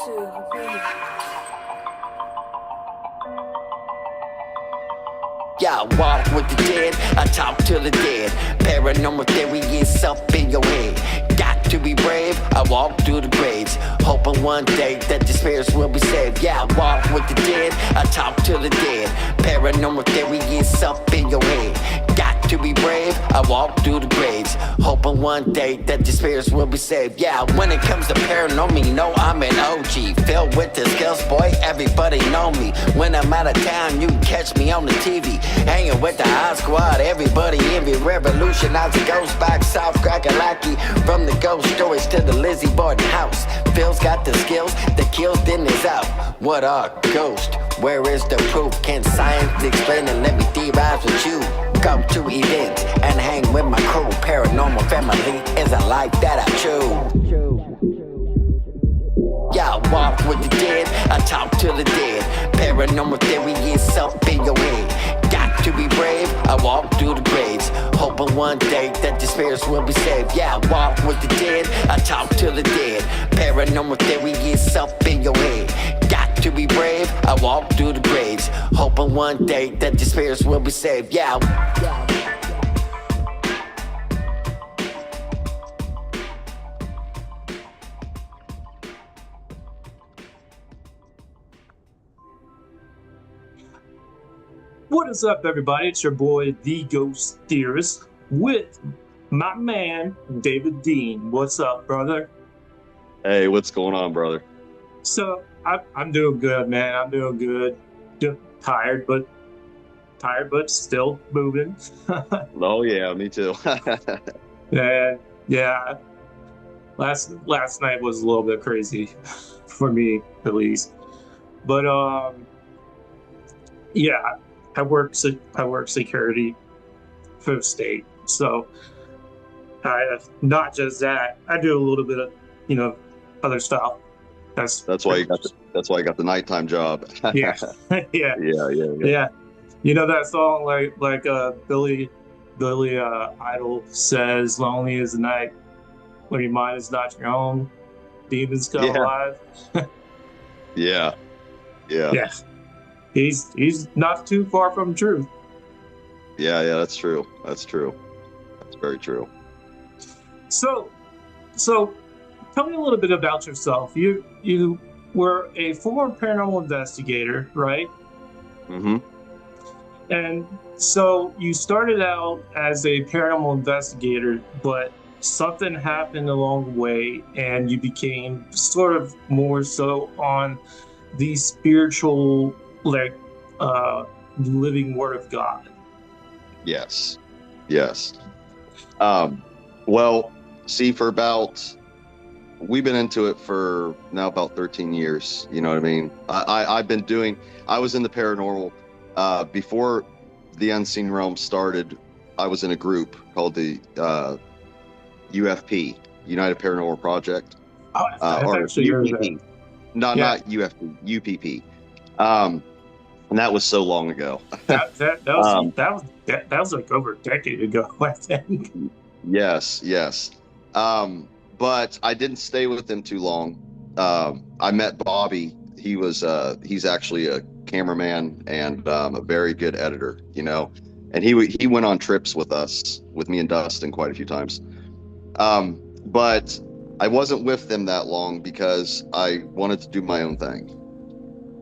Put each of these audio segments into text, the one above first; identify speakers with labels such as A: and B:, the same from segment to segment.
A: Yeah, I walk with the dead, I talk to the dead. Paranormal theory is up in your head. Got to be brave, I walk through the graves, hoping one day that the spirits will be saved. Yeah, I walk with the dead, I talk to the dead. Paranormal theory is up in your head. Got to be brave, I walk through the graves, hoping one day that the spirits will be saved. Yeah, when it comes to paranormal, you know I'm an OG, filled with the skills, boy, everybody know me. When I'm out of town, you can catch me on the TV, hanging with the high squad, everybody envy. Revolutionize the ghost back south, crack-a-lackey. From the ghost stories to the Lizzie Borden house. Phil's got the skills, the kills, then is out. What are ghosts? Where is the proof? Can science explain it? Let me theorize with you. Go to events and hang with my crew. Paranormal family is a life that I choose. Yeah, I walk with the dead, I talk to the dead. Paranormal theory is up in your head. Got to be brave, I walk through the graves, hoping one day that the spirits will be saved. Yeah, I walk with the dead, I talk to the dead. Paranormal theory is up in your head. Got to be brave, I walk through the graves, hoping one day that the spirits will be saved. Yeah.
B: What is up, everybody? It's your boy, the Ghost Theorist, with my man, David Dean. What's up, brother?
C: Hey, what's going on, brother?
B: So, I'm doing good, man. I'm doing good. Tired, but still moving.
C: Oh, yeah, me too.
B: And yeah, last night was a little bit crazy for me, at least. But yeah. I work security for the state, so not just that. I do a little bit of other stuff. That's
C: why you got the nighttime job.
B: yeah.
C: Yeah.
B: That song like Billy Idol says, "Lonely is the night when your mind is not your own. Demons come alive."
C: Yeah.
B: He's not too far from truth.
C: Yeah, that's true. That's very true.
B: So tell me a little bit about yourself. You were a former paranormal investigator, right?
C: Mm-hmm.
B: And so you started out as a paranormal investigator, but something happened along the way and you became sort of more so on the spiritual, living word of God.
C: Yes. Well, see, we've been into it for now about 13 years. You know what I mean? I was in the paranormal before the Unseen Realm started. I was in a group called the UFP, United Paranormal Project.
B: Oh,
C: or UPP. Not UFP, UPP. And that was so long ago.
B: that was like over a decade ago, I think.
C: Yes. But I didn't stay with them too long. I met Bobby. He's actually a cameraman and a very good editor, and he went on trips with me and Dustin quite a few times. But I wasn't with them that long because I wanted to do my own thing.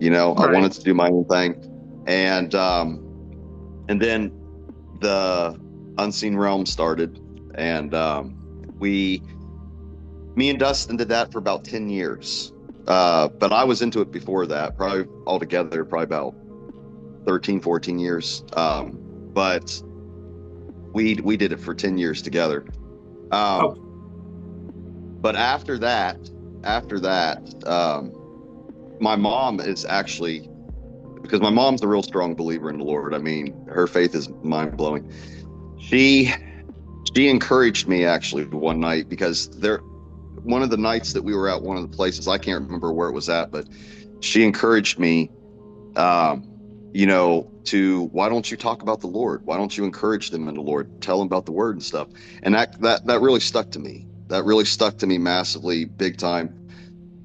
C: Right. I wanted to do my own thing. And then the Unseen Realm started, and me and Dustin did that for about 10 years. But I was into it before that, probably altogether, about 13, 14 years. But we did it for 10 years together. But after that, my mom is actually, because my mom's a real strong believer in the Lord. I mean, her faith is mind-blowing. She encouraged me actually one night, because one of the nights that we were at one of the places, I can't remember where it was at, but she encouraged me, to, why don't you talk about the Lord? Why don't you encourage them in the Lord? Tell them about the word and stuff. And that really stuck to me. That really stuck to me massively, big time.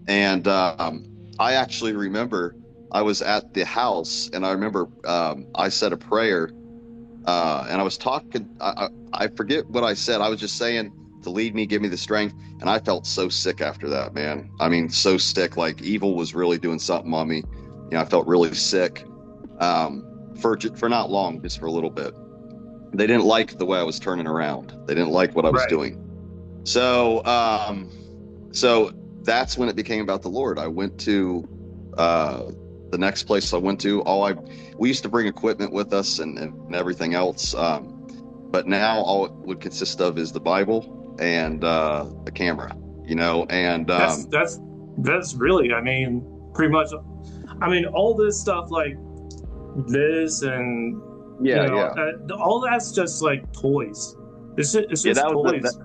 C: And I actually remember I was at the house, and I remember I said a prayer, and I was talking. I forget what I said. I was just saying to lead me, give me the strength, and I felt so sick after that, man. I mean, so sick. Like evil was really doing something on me. You know, I felt really sick for not long, just for a little bit. They didn't like the way I was turning around. They didn't like what I was
B: Right.
C: doing. So, so that's when it became about the Lord. I went to uh, the next place I went to. We used to bring equipment with us and everything else, but now all it would consist of is the Bible and a camera, you know. And
B: That's really, I mean, pretty much. I mean, all this stuff like this and
C: yeah, yeah,
B: all that's just like toys. It's
C: yeah.
B: just
C: That was
B: toys.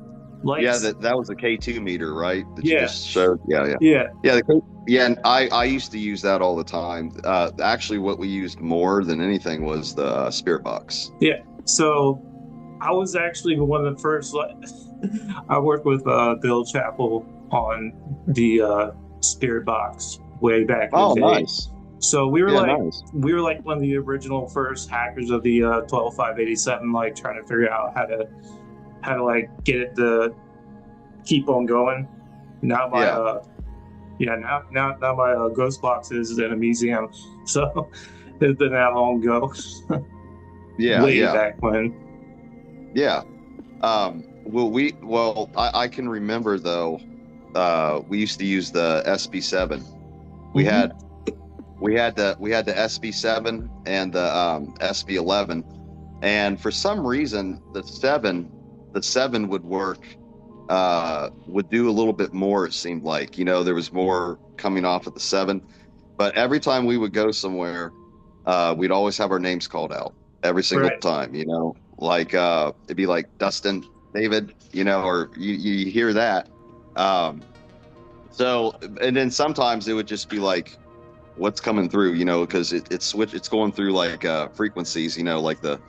B: Like,
C: yeah, that was a K2 meter, right? That you
B: yeah,
C: just showed. Yeah, yeah.
B: yeah,
C: Yeah, yeah, and I used to use that all the time. Actually, what we used more than anything was the spirit box.
B: yeah. So I was actually one of the first. Like, I worked with Bill Chappell on the Spirit Box way back in
C: Oh,
B: the day.
C: nice.
B: So
C: Yeah, nice.
B: we were like one of the original first hackers of the 12587, like trying to figure out how to like get it to keep on going. Now my
C: Yeah,
B: now my ghost box is in a museum, so it's been that long ago,
C: yeah,
B: way
C: yeah,
B: back when.
C: yeah. I can remember though. We used to use the SB7. We
B: Mhm.
C: had we had the SB7 and the SB11, and for some reason the seven would work, would do a little bit more. It seemed like, you know, there was more coming off of the seven, but every time we would go somewhere, we'd always have our names called out every single
B: Right.
C: time. You know, like it'd be like Dustin, David, you know, or you hear that. Um, so and then sometimes it would just be like what's coming through, you know, because it's going through like frequencies, you know, like the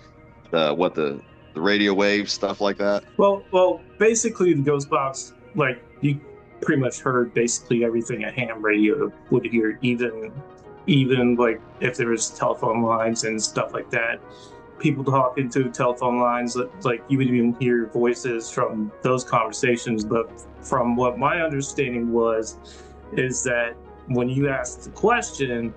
C: radio waves, stuff like that.
B: Well, basically the ghost box, like you pretty much heard basically everything a ham radio would hear, even like if there was telephone lines and stuff like that, people talking to telephone lines, like you would even hear voices from those conversations. But from what my understanding was, is that when you asked the question,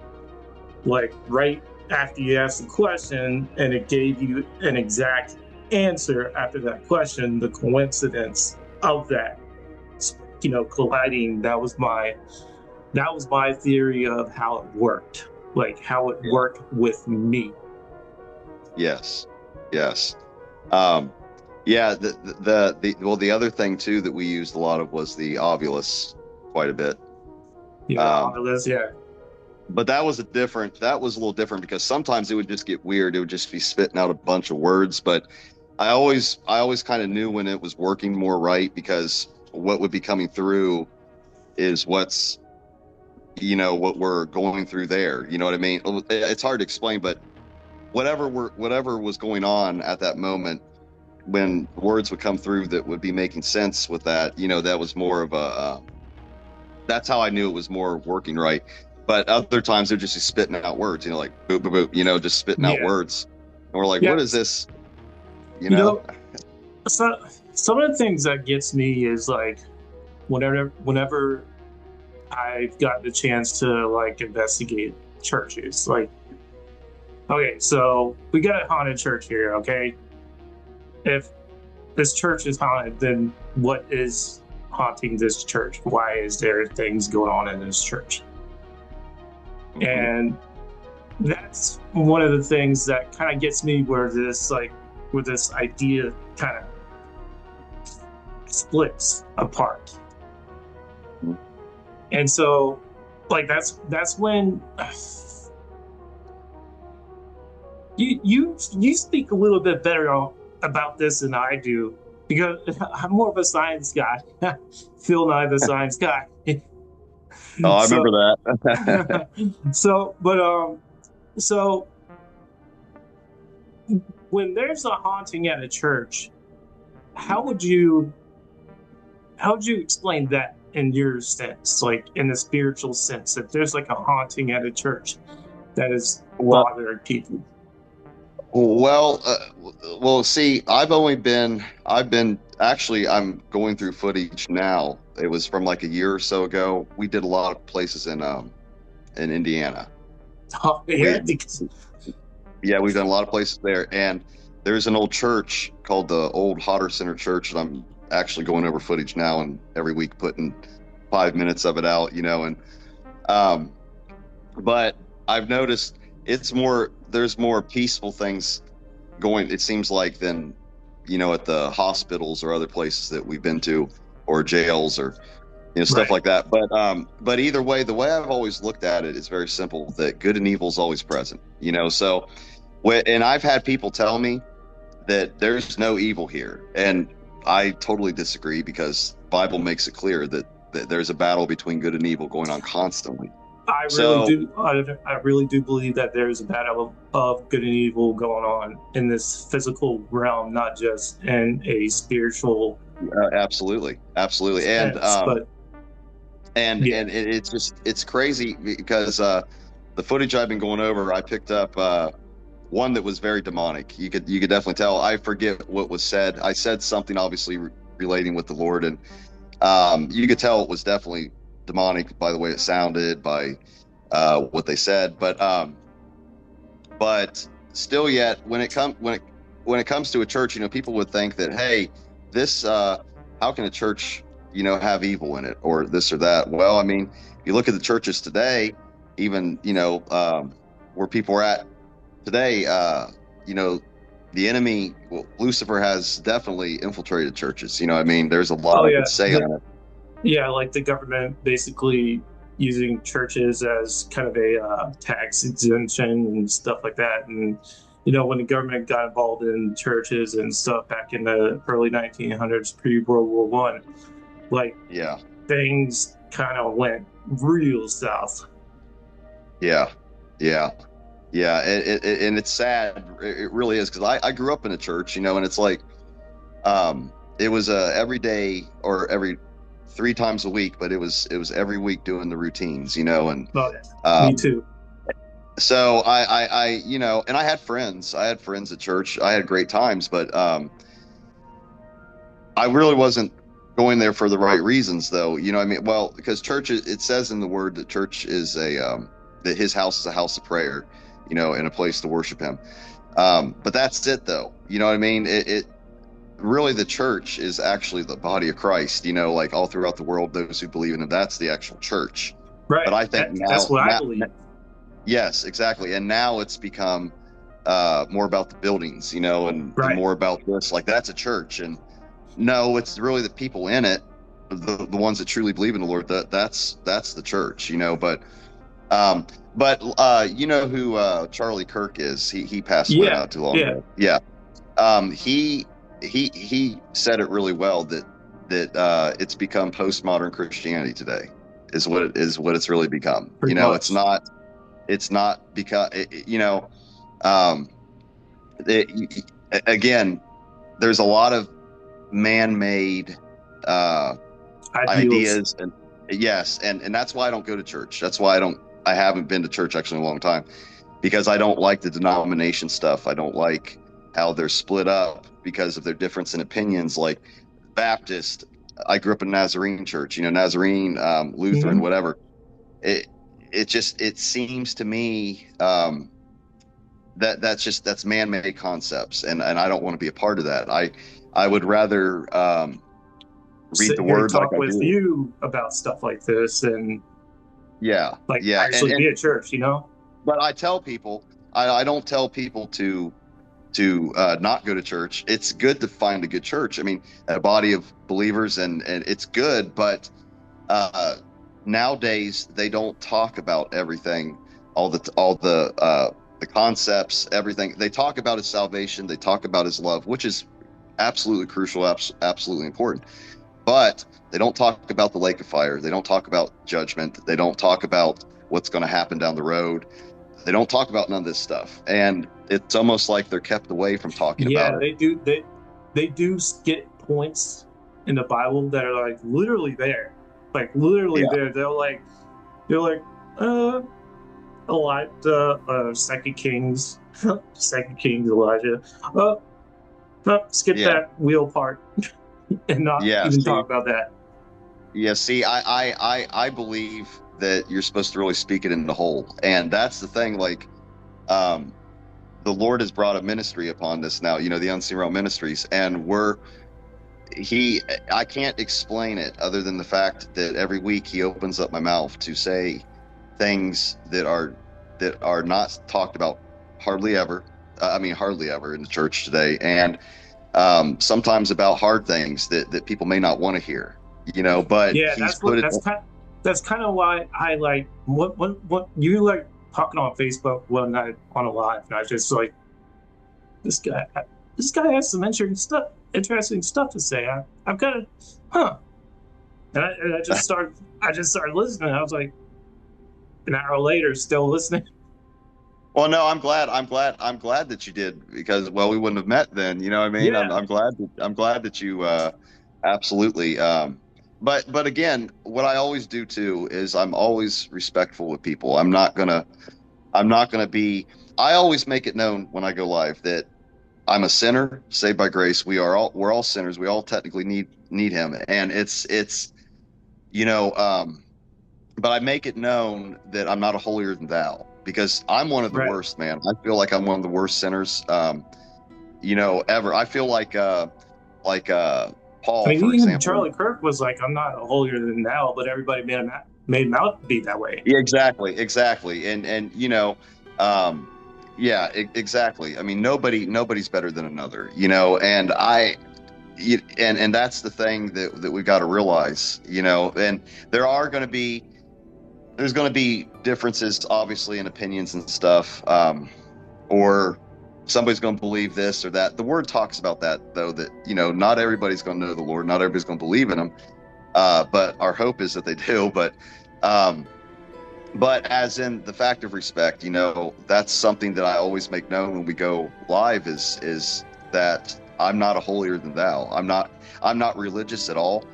B: like right after you asked the question and it gave you an exact answer after that question, the coincidence of that, colliding, that was my theory of how it worked, like how it
C: Yeah.
B: worked with me.
C: Yes. Yes. Um, yeah. The other thing too that we used a lot of was the ovulus quite a bit.
B: Yeah,
C: Um,
B: Oculus, yeah.
C: but that was a little different because sometimes it would just get weird. It would just be spitting out a bunch of words. But I always kind of knew when it was working more right, because what would be coming through is what's, you know, what we're going through there. You know what I mean? It's hard to explain, but whatever was going on at that moment, when words would come through that would be making sense with that, you know, that was more of a that's how I knew it was more working right. But other times they're just spitting out words, you know, like boop boop boop, you know, just spitting out
B: Yeah,
C: words, and we're like,
B: yeah.
C: what is this, you
B: You
C: know?
B: know, so some of the things that gets me is like whenever I've gotten the chance to like investigate churches, like, okay, so we got a haunted church here, okay? If this church is haunted, then what is haunting this church? Why is there things going on in this church?
C: Mhm.
B: And that's one of the things that kind of gets me where this idea kind of splits apart.
C: Mhm.
B: And so like that's when you speak a little bit better about this than I do, because I'm more of a science guy. Phil Nye the science guy.
C: Oh, I remember
B: So
C: that.
B: so so when there's a haunting at a church, how would you how would you explain that? in your sense, like in the spiritual sense, that there's like a haunting at a church that is
C: Well,
B: bothering people?
C: well, see, I've been actually, I'm going through footage now. It was from like a year or so ago. We did a lot of places in Indiana.
B: Oh, yeah,
C: We,
B: because
C: yeah, we've done a lot of places there. And there's an old church called the Old Hodder Center Church. And I'm actually going over footage now and every week putting 5 minutes of it out, and, um, but I've noticed there's more peaceful things going, it seems like, than, at the hospitals or other places that we've been to, or jails, or stuff
B: right.
C: like that. But either way, the way I've always looked at it is very simple, that good and evil is always present, so and I've had people tell me that there's no evil here, and I totally disagree, because Bible makes it clear that there's a battle between good and evil going on constantly.
B: I really
C: So
B: do. I really do believe that there's a battle of good and evil going on in this physical realm, not just in a spiritual
C: absolutely, and
B: sense. But yeah,
C: it's crazy, because the footage I've been going over, I picked up one that was very demonic. You could definitely tell. I forget what was said. I said something obviously relating with the Lord, and you could tell it was definitely demonic by the way it sounded, by what they said. But still, yet when it comes to a church, people would think that, hey, this how can a church have evil in it, or this or that? Well, I mean, if you look at the churches today, even where people are at today, the enemy, Lucifer, has definitely infiltrated churches. I mean, there's a lot
B: oh
C: I
B: yeah,
C: could say on it.
B: yeah, like the government basically using churches as kind of a tax exemption and stuff like that. And when the government got involved in churches and stuff back in the early 1900s, pre World War One, like
C: Yeah,
B: things kind of went real south.
C: yeah, yeah, yeah. And it's sad. It really is, because I grew up in a church, and it's like, it was every day, or every 3 times a week, but it was every week doing the routines, and
B: Oh, me
C: um,
B: too.
C: so and I had friends at church. I had great times, but I really wasn't going there for the right reasons, though. I mean, well, because church, it says in the word that church is that his house is a house of prayer, and a place to worship him. But that's it, though. You know what I mean? It really, the church is actually the body of Christ, like all throughout the world, those who believe in it, that's the actual church.
B: Right.
C: But I think
B: That's what I believe.
C: yes, exactly. And now it's become more about the buildings, and
B: Right.
C: more about this, like that's a church. And no, it's really the people in it, the ones that truly believe in the Lord, that's the church, you know who Charlie Kirk is? He passed away
B: Yeah.
C: not too long
B: Yeah.
C: ago. Yeah. He said it really well, that it's become postmodern Christianity today, is what it's really become.
B: Pretty much.
C: It's not because um again, there's a lot of man-made ideas, and yes, and that's why I don't go to church. That's why I haven't been to church actually in a long time, because I don't like the denomination stuff. I don't like how they're split up because of their difference in opinions. Like Baptist, I grew up in Nazarene church, Nazarene, Lutheran,
B: Mhm.
C: whatever. It seems to me that's man-made concepts, and I don't want to be a part of that. I would rather read
B: Sit
C: the
B: here and
C: word like
B: talk
C: I
B: with
C: do.
B: you about stuff like this, and
C: Yeah,
B: like
C: yeah,
B: actually be at church.
C: but I tell people, I don't tell people to not go to church. It's good to find a good church. I mean, a body of believers, and it's good, but nowadays they don't talk about everything, all the concepts, everything. They talk about his salvation, they talk about his love, which is absolutely crucial, absolutely important. But they don't talk about the lake of fire. They don't talk about judgment. They don't talk about what's going to happen down the road. They don't talk about none of this stuff, and it's almost like they're kept away from talking about
B: Yeah,
C: it.
B: they do skip points in the Bible that are like literally there. Like literally,
C: Yeah.
B: they're like, uh, Elijah, Second Kings, Second Kings, Elijah. Skip
C: Yeah.
B: that wheel part and not
C: Yeah.
B: even
C: See,
B: talk about that.
C: yeah. See, I believe that you're supposed to really speak it in the whole. And that's the thing. Like, um, the Lord has brought a ministry upon this now, the Unseen Realm Ministries. And he, I can't explain it other than the fact that every week he opens up my mouth to say things that are not talked about hardly ever. I mean, hardly ever in the church today. And sometimes about hard things that people may not want to hear, but
B: Yeah,
C: he's put it.
B: that's kind of why I like what you like talking on Facebook one night on a live, and I was just like, this guy this guy has some interesting stuff to say. I've got to, huh? And I just started listening. I was like, an hour later, still listening.
C: Well, no, I'm glad that you did, because, well, we wouldn't have met then. You know what I mean? I'm,
B: Yeah,
C: I'm glad that you, absolutely. But again, what I always do too is I'm always respectful with people. I'm not gonna be. I always make it known when I go live that I'm a sinner saved by grace. We're all sinners. We all technically need him, and it's you know. But I make it known that I'm not a holier than thou, because I'm one of the
B: right.
C: worst, man. I feel like I'm one of the worst sinners, ever. I feel like
B: I
C: Paul,
B: mean,
C: for
B: even
C: example.
B: Charlie Kirk was like, "I'm not holier than thou," but everybody made him out to be that way.
C: Yeah, exactly, and um, yeah, exactly. I mean, nobody's better than another, and and that's the thing that we've got to realize, and there are going to be there's going to be differences, obviously, in opinions and stuff, or somebody's going to believe this or that. The word talks about that, though, that not everybody's going to know the Lord, not everybody's going to believe in him, but our hope is that they do. Um, but as in the fact of respect, that's something that I always make known when we go live, is that I'm not a holier than thou. I'm not religious at all.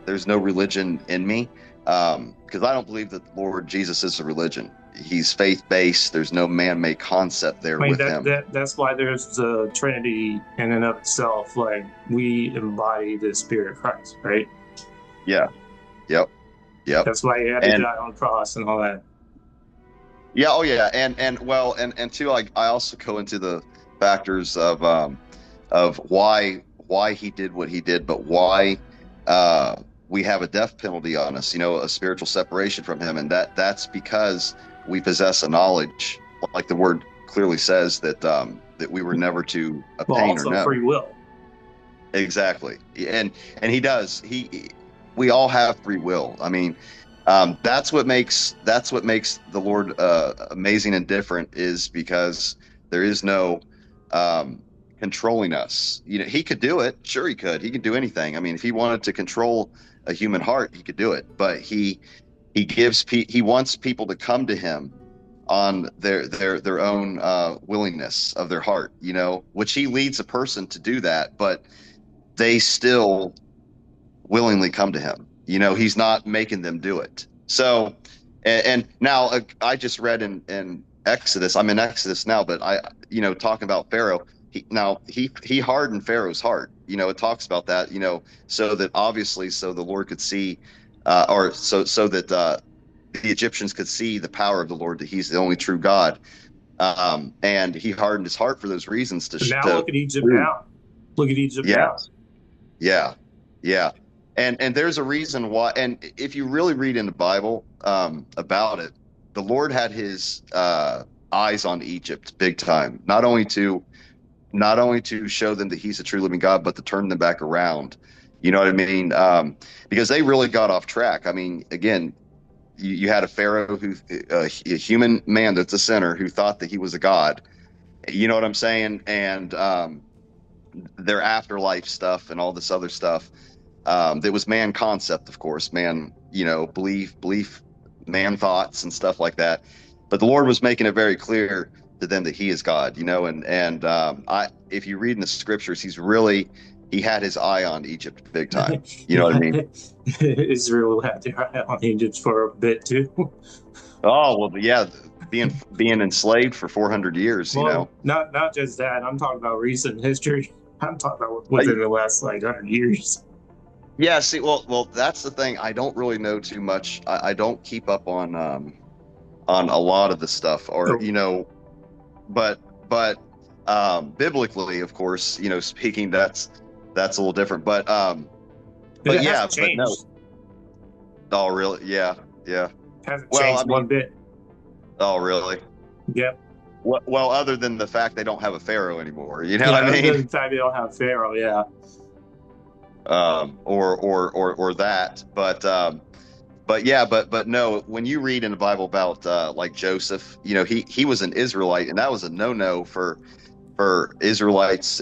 C: There's no religion in me, because I don't believe that the Lord Jesus is a religion. He's faith-based. There's no man-made concept there
B: I mean,
C: with him.
B: that's why there's the Trinity in and of itself. Like we embody the Spirit of Christ, right?
C: Yeah. Yep. Yep.
B: That's why he had to
C: And
B: die on the cross and all that.
C: yeah, oh yeah, and well, and two, I also go into the factors of why he did what he did, but why we have a death penalty on us, a spiritual separation from him, and that's because we possess a knowledge, like the word clearly says, that we were never to
B: But
C: obtain or
B: also
C: know.
B: free will.
C: Exactly, and he does. We all have free will. I mean, that's what makes the Lord amazing and different, is because there is no controlling us. He could do it. Sure, he could. He can do anything. I mean, if he wanted to control a human heart, he could do it. But he wants people to come to him on their own willingness of their heart. Which he leads a person to do that, but they still willingly come to him. He's not making them do it. So, and now I just read in Exodus. I'm in Exodus now, but talking about Pharaoh, he hardened Pharaoh's heart. It talks about that. So that obviously, so the Lord could see, or so that the Egyptians could see the power of the Lord, that He's the only true God. And He hardened his heart for those reasons
B: But now look at Egypt
C: prove.
B: now. Look at Egypt
C: Yeah,
B: now.
C: yeah, yeah. And there's a reason why. And if you really read in the Bible about it, the Lord had His eyes on Egypt big time. Not only to show them that He's a true living God, but to turn them back around. You know what I mean? Because they really got off track. I mean, again, you had a Pharaoh a human man that's a sinner, who thought that he was a god. You know what I'm saying? And their afterlife stuff and all this other stuff. That was man concept, of course, man, belief, man thoughts and stuff like that. But the Lord was making it very clear to them that He is God, and if you read in the scriptures, He's really he had his eye on Egypt big time. You know what I mean?
B: Israel had their eye on Egypt for a bit too.
C: Oh well, yeah, being enslaved for 400 years. You know.
B: Well, not just that. I'm talking about recent history. I'm talking about within the last like 100 years.
C: Yeah. See, well, that's the thing. I don't really know too much. I don't keep up on a lot of the stuff, or
B: Oh,
C: but biblically, of course, speaking, that's a little different. But
B: it
C: yeah,
B: hasn't
C: but no.
B: changed.
C: Oh, really? Yeah, yeah.
B: It hasn't
C: Well, I
B: changed one
C: mean,
B: bit.
C: oh, really?
B: Yep.
C: Well, other than the fact they don't have a pharaoh anymore, you know
B: Yeah,
C: what I
B: other
C: mean?
B: than the fact they don't have Pharaoh, yeah.
C: Or that, but yeah, but no. When you read in the Bible about like Joseph, he was an Israelite, and that was a no-no for Israelites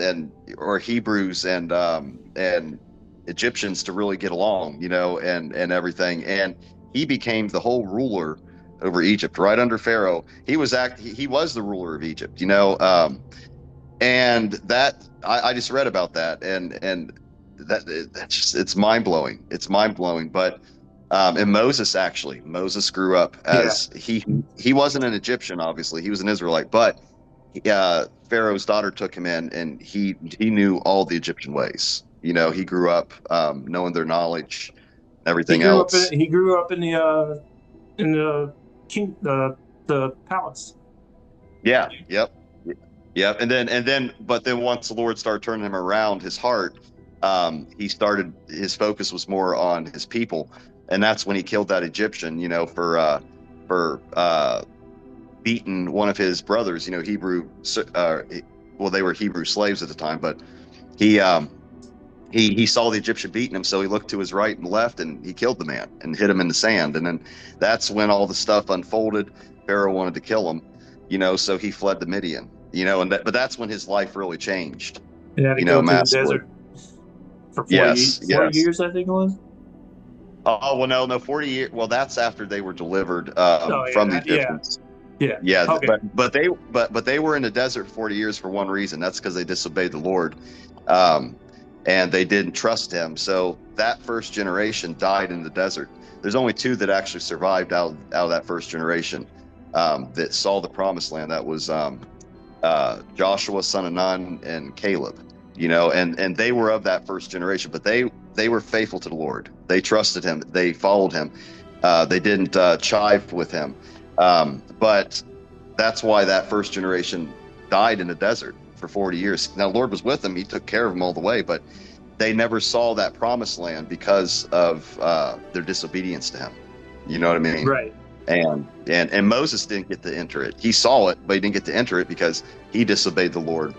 C: or Hebrews and Egyptians to really get along, and everything. And he became the whole ruler over Egypt, right under Pharaoh. He was the ruler of Egypt, and that I just read about that, and that's just it's mind blowing. It's mind blowing. But and Moses grew up
B: Yeah.
C: as he wasn't an Egyptian, obviously he was an Israelite, but Pharaoh's daughter took him in, and he knew all the Egyptian ways. He grew up knowing their knowledge, everything else.
B: He grew up in the king the palace.
C: Yeah, yep, yep. But then once the Lord started turning him around, his heart, his focus was more on his people, and that's when he killed that Egyptian, for beaten one of his brothers, well, they were Hebrew slaves at the time, but he he saw the Egyptian beating him, so he looked to his right and left, and he killed the man and hit him in the sand. And then that's when all the stuff unfolded. Pharaoh wanted to kill him, so he fled to Midian, but that's when his life really changed.
B: He had to go to the
C: Massively.
B: desert for 40,
C: Yes,
B: 40
C: yes.
B: years, I think it was.
C: Oh well, no, 40 years. Well, that's after they were delivered
B: Oh yeah,
C: from the Egyptians.
B: yeah.
C: Yeah,
B: Okay.
C: but they were in the desert for 40 years for one reason. That's because they disobeyed the Lord, and they didn't trust Him. So that first generation died in the desert. There's only two that actually survived out of that first generation that saw the promised land. That was Joshua, son of Nun, and Caleb. And they were of that first generation, but they were faithful to the Lord. They trusted Him. They followed Him. They didn't chive with Him. But that's why that first generation died in the desert for 40 years. Now, the Lord was with them. He took care of them all the way, but they never saw that promised land because of their disobedience to Him. You know what I mean?
B: Right.
C: And Moses didn't get to enter it. He saw it, but he didn't get to enter it because he disobeyed the Lord.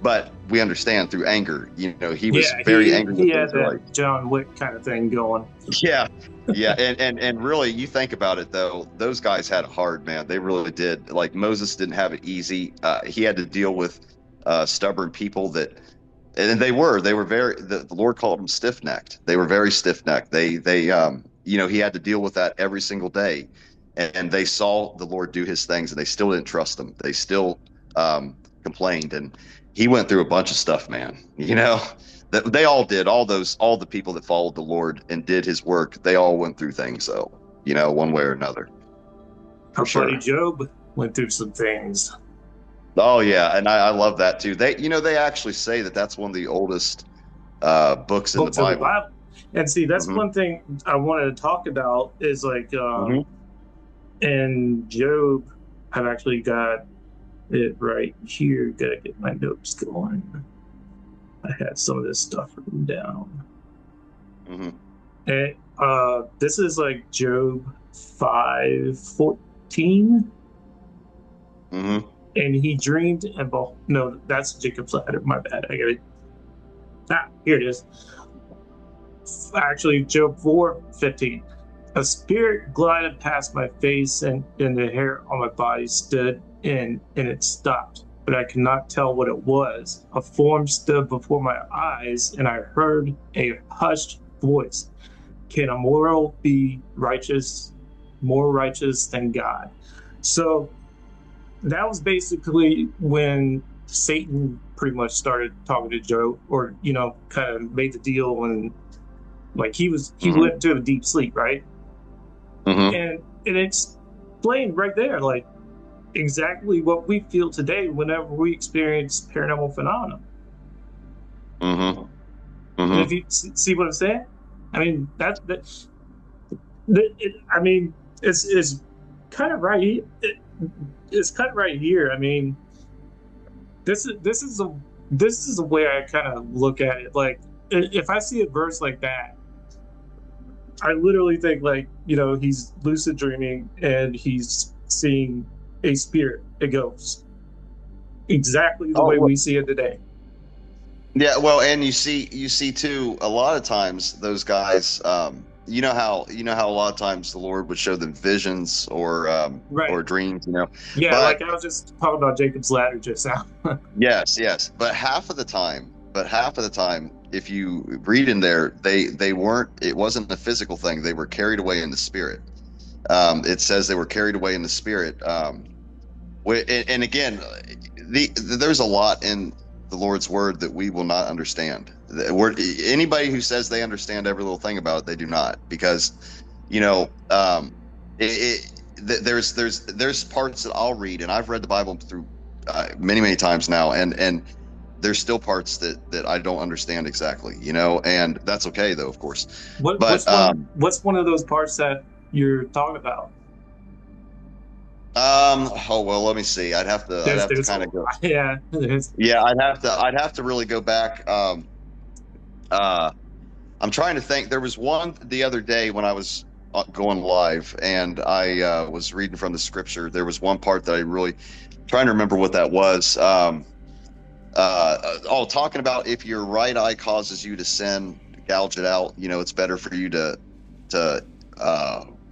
C: But we understand through anger, he was very angry.
B: He had that John Wick kind of thing going.
C: Yeah. Yeah. And really, you think about it, though, those guys had it hard, man. They really did. Like Moses didn't have it easy. He had to deal with stubborn people and they were very, the Lord called them stiff-necked. They were very stiff-necked. They he had to deal with that every single day. And they saw the Lord do His things, and they still didn't trust Him. They still complained. And he went through a bunch of stuff, man. That they all did. All the people that followed the Lord and did His work, they all went through things, though, one way or another.
B: Our buddy Job went through some things.
C: Oh yeah, and I love that too. They actually say that that's one of the oldest books in the Bible.
B: And see, that's one thing I wanted to talk about is like, and Job, I've actually got it right here. Gotta get my notes going. I had some of this stuff written down. And this is like Job 5:14. And he dreamed and no, that's Jacob's ladder. My bad. I got it. Here it is. Actually, Job 4:15. A spirit glided past my face, and the hair on my body stood and it stopped, but I could not tell what it was. A form stood before my eyes, and I heard a hushed voice. Can a mortal be more righteous than God? So that was basically when Satan pretty much started talking to Job, or kind of made the deal when, like, he
C: Mm-hmm.
B: went into a deep sleep, right?
C: Mm-hmm.
B: And it explained right there, like, exactly what we feel today whenever we experience paranormal phenomena.
C: Mm-hmm.
B: And if
C: Mm-hmm.
B: you see what I'm saying, I mean I mean, it's kind of right. It's kind of right here. I mean, this is the way I kind of look at it. Like, if I see a verse like that, I literally think, like, he's lucid dreaming and he's seeing a spirit, a ghost, exactly the
C: Oh,
B: way
C: well,
B: we see it today.
C: yeah. Well, and you see too, a lot of times those guys, you know how a lot of times the Lord would show them visions or
B: Right.
C: dreams,
B: Yeah, like
C: but
B: I was just talking about Jacob's ladder just now.
C: yes, yes. But half of the time, if you read in there, they weren't. It wasn't a physical thing. They were carried away in the spirit. It says they were carried away in the spirit. And again, there's a lot in the Lord's word that we will not understand. Anybody who says they understand every little thing about it, they do not, because you know, there's parts that I'll read, and I've read the Bible through many times now, and there's still parts that I don't understand exactly, and that's okay though, of course. But
B: What's one of those parts that you're talking about?
C: oh well, let me see. I'd have to
B: There's a
C: kind of go.
B: yeah. There's
C: Yeah, I'd have to really go back. Uh, I'm trying to think. There was one the other day when I was going live, and I was reading from the scripture. There was one part that I really trying to remember what that was. Talking about if your right eye causes you to sin, gouge it out. It's better for you to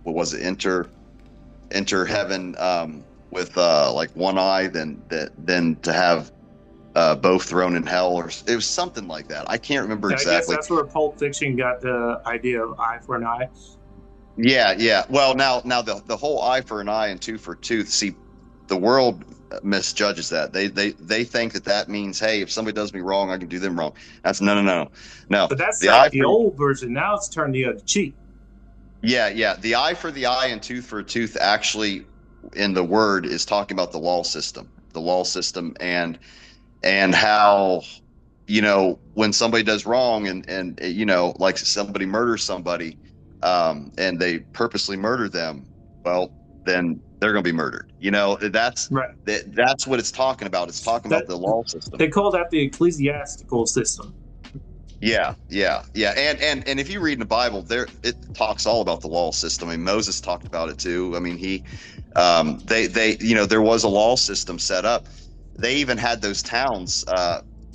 C: what was it, enter heaven with like one eye than to have both thrown in hell, or it was something like that. I can't remember
B: I guess
C: exactly.
B: that's where Pulp Fiction got the idea of eye for an eye.
C: Yeah, yeah. Well, now the whole eye for an eye and tooth for tooth. See, the world misjudges that. They think that means, hey, if somebody does me wrong, I can do them wrong. That's no.
B: But that's
C: The
B: like
C: eye
B: the
C: for
B: old version. Now it's turned the other cheek.
C: yeah. The eye for the eye and tooth for a tooth actually in the word is talking about the law system, and how when somebody does wrong, and like somebody murders somebody, and they purposely murder them, well, then they're going to be murdered.
B: Right.
C: That's what it's talking about. It's talking about
B: That
C: the law system.
B: they call that the ecclesiastical system.
C: Yeah. And if you read in the Bible, it talks all about the law system. I mean, Moses talked about it too. I mean, there was a law system set up. They even had those towns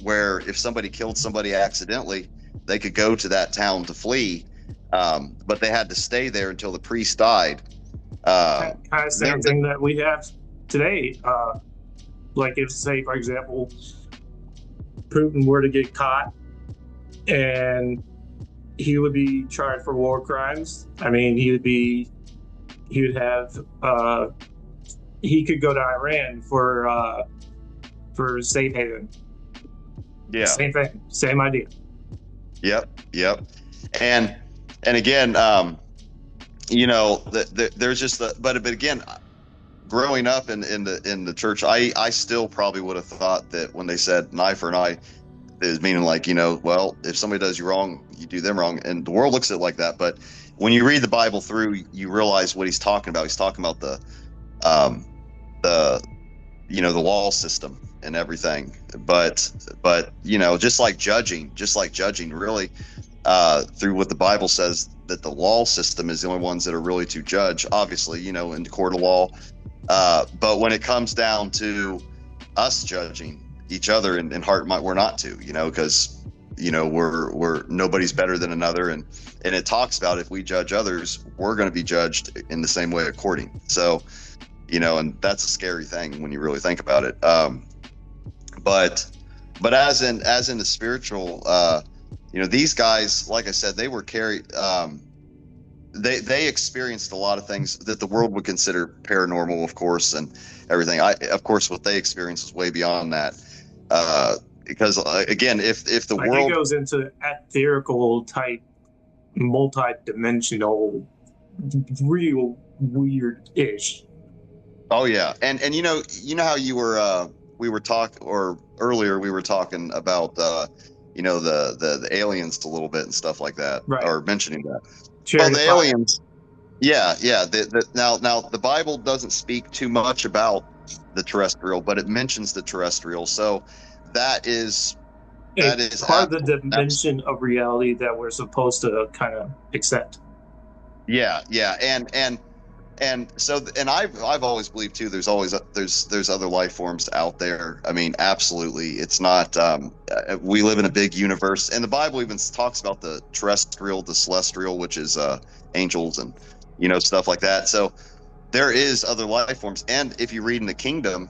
C: where if somebody killed somebody accidentally, they could go to that town to flee, but they had to stay there until the priest died.
B: Kind of same thing that we have today. Like, if, say, for example, Putin were to get caught and he would be charged for war crimes. I mean, he would have he could go to Iran for safe haven.
C: Yeah.
B: Same thing, same idea.
C: Yep. And again, there's just but again, growing up in the church, I still probably would have thought that when they said an eye for an eye, is meaning like, well, if somebody does you wrong, you do them wrong, and the world looks at it like that. But when you read the Bible through, you realize what he's talking about. He's talking about the the law system and everything. But just like judging, really, through what the Bible says, that the law system is the only ones that are really to judge. Obviously, in the court of law. But when it comes down to us judging each other in heart and mind, we're not to, because we're nobody's better than another, and it talks about if we judge others, we're going to be judged in the same way according. So, and that's a scary thing when you really think about it. But as in the spiritual, these guys, like I said, they were carried. They experienced a lot of things that the world would consider paranormal, of course, and everything. Of course, what they experienced was way beyond that. Because again, if the
B: Like
C: world
B: it goes into etherical type, multi-dimensional, real weird-ish.
C: Oh yeah, and how we were talking, or earlier we were talking about the aliens a little bit and stuff like that,
B: Right.
C: or mentioning that. Well, the
B: Chariot fire.
C: aliens, yeah, yeah. Now the Bible doesn't speak too much about the terrestrial, but it mentions the terrestrial, so that is
B: A part of the
C: absolutely.
B: dimension of reality that we're supposed to kind of accept.
C: Yeah, yeah, and so, and I've always believed too. There's other life forms out there. I mean, absolutely. It's not. We live in a big universe, and the Bible even talks about the terrestrial, the celestial, which is angels and stuff like that. So there is other life forms, and if you read in the kingdom,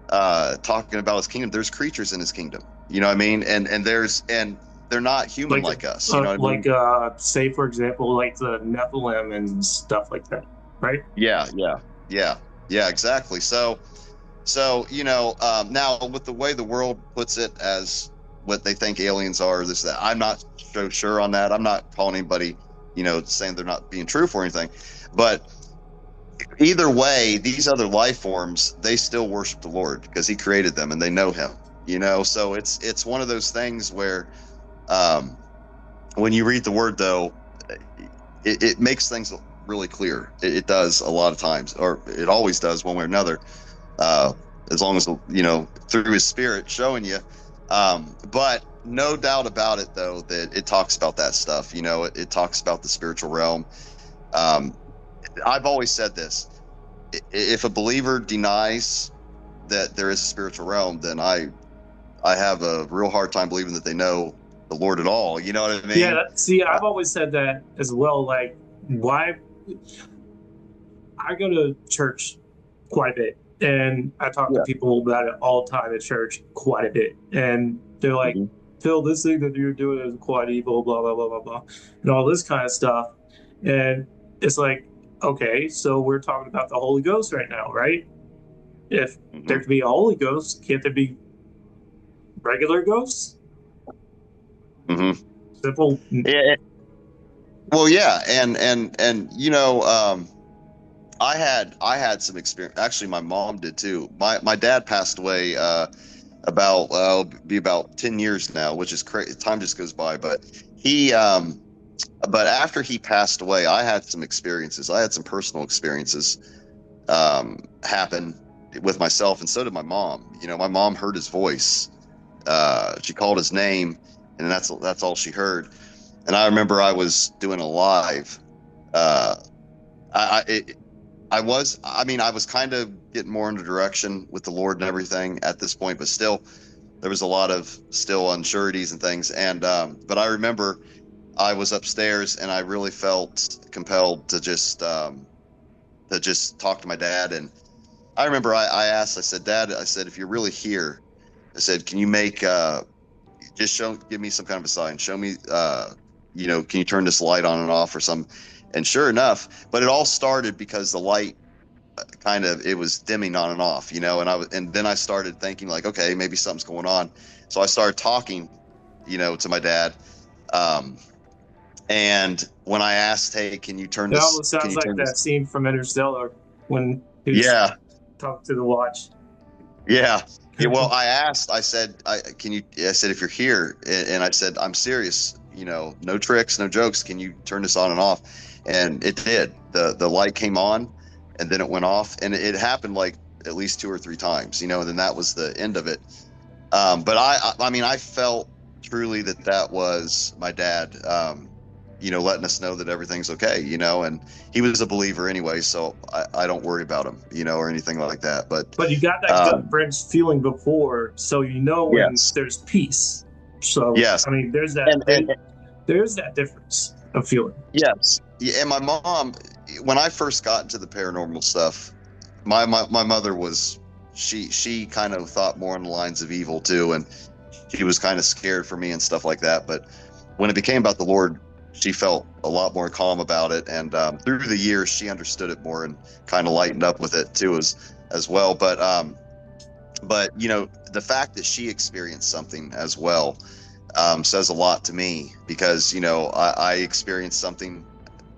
C: talking about his kingdom, there's creatures in his kingdom. You know what I mean? And they're not human like us. You know what I mean?
B: Say for example, like the Nephilim and stuff like that, right?
C: Yeah, yeah, yeah, yeah, exactly. So now with the way the world puts it as what they think aliens are, this that, I'm not so sure on that. I'm not calling anybody, saying they're not being truthful or anything, but either way, these other life forms, they still worship the Lord because He created them and they know Him. So it's one of those things where, when you read the Word, though, it makes things really clear. It does a lot of times, or it always does, one way or another. As long as through His Spirit showing you. But no doubt about it, though, that it talks about that stuff. It talks about the spiritual realm. I've always said this: if a believer denies that there is a spiritual realm, then I have a real hard time believing that they know the Lord at all. You know what I mean?
B: Yeah. See, I've always said that as well. Like, why? I go to church quite a bit, and I talk to people about it all the time at church quite a bit, and they're like,
C: Mm-hmm.
B: Phil, this thing that you're doing is quite evil, blah blah blah blah blah, and all this kind of stuff. And it's like, okay, so we're talking about the Holy Ghost right now, right? If there could be a Holy Ghost, can't there be regular ghosts?
C: Mm-hmm.
B: Simple.
C: Yeah. Well, yeah, and I had some experience. Actually, my mom did too. My dad passed away be about 10 years now, which is crazy. Time just goes by. But but after he passed away, I had some experiences. I had some personal experiences happen with myself, and so did my mom. My mom heard his voice. She called his name, and that's all she heard. And I remember I was doing a live. I was kind of getting more into direction with the Lord and everything at this point, but still, there was a lot of still unsureties and things. And but I remember I was upstairs and I really felt compelled to just talk to my dad. And I remember I asked, I said, Dad, I said, if you're really here, I said, can you make give me some kind of a sign, show me, can you turn this light on and off or some. And sure enough, but it all started because the light it was dimming on and off, and then I started thinking like, okay, maybe something's going on. So I started talking, to my dad. And when I asked, hey, can you turn
B: That
C: this?
B: almost sounds like that scene from Interstellar when he talked to the watch.
C: Yeah. Yeah. Well, I said, I said, if you're here, and I said, I'm serious, no tricks, no jokes. Can you turn this on and off? And it did. The light came on and then it went off, and it happened like at least 2 or 3 times, and then that was the end of it. But I felt truly that was my dad, letting us know that everything's okay, and he was a believer anyway, so I don't worry about him, or anything like that. But
B: you got that gut wrench feeling before, so when there's peace. So
C: yes,
B: there's that there's that difference of feeling.
C: Yes. Yeah, and my mom, when I first got into the paranormal stuff, my mother was she kind of thought more on the lines of evil too, and she was kind of scared for me and stuff like that. But when it became about the Lord, she felt a lot more calm about it, and through the years, she understood it more and kind of lightened up with it too as well. But But the fact that she experienced something as well says a lot to me, because I experienced something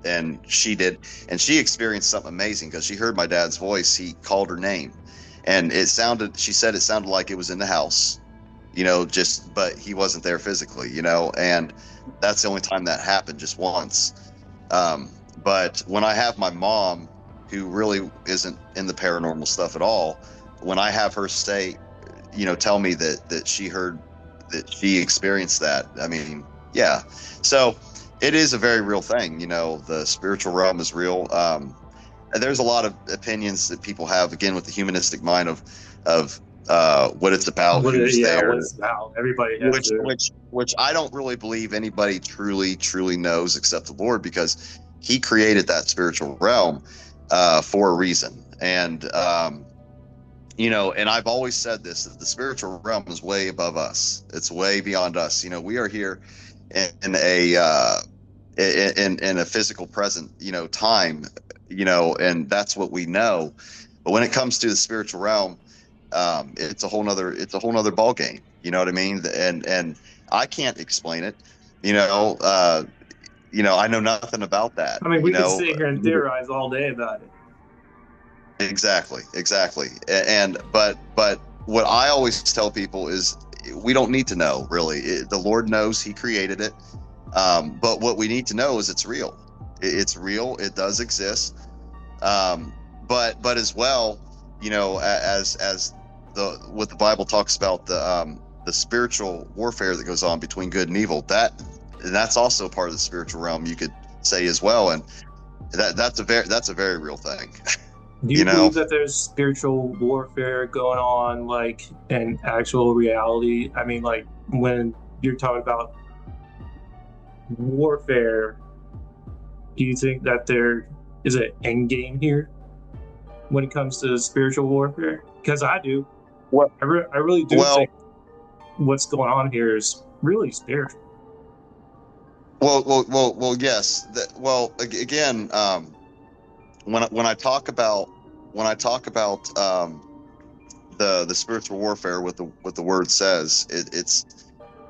C: and she did, and she experienced something amazing because she heard my dad's voice. He called her name, and she said it sounded like it was in the house, but he wasn't there physically, and that's the only time that happened, just once. But when I have my mom, who really isn't in the paranormal stuff at all, when I have her tell me that she heard, that she experienced that, I mean, yeah. So it is a very real thing. The spiritual realm is real. There's a lot of opinions that people have, again, with the humanistic mind of what it's about, who's there,
B: what it's about. Everybody has
C: which I don't really believe anybody truly knows except the Lord, because He created that spiritual realm for a reason. And and I've always said this, that the spiritual realm is way above us. It's way beyond us. We are here in a physical present, time, and that's what we know. But when it comes to the spiritual realm, it's a whole nother ball game. You know what I mean? And I can't explain it. I know nothing about that.
B: I mean, we can sit here and theorize all day about it.
C: Exactly. But what I always tell people is, we don't need to know, really. The Lord knows. He created it. But what we need to know is it's real. It's real. It does exist. But as well, as what the Bible talks about, the spiritual warfare that goes on between good and evil, that's also part of the spiritual realm, you could say, as well. And that's a very real thing.
B: Do you believe that there's spiritual warfare going on, like, in actual reality? I mean, like, when you're talking about warfare, do you think that there is an end game here when it comes to spiritual warfare? Because I do.
C: What?
B: I really do think what's going on here is really spiritual.
C: Well, yes. Again, when I talk about the spiritual warfare, what the word says, it's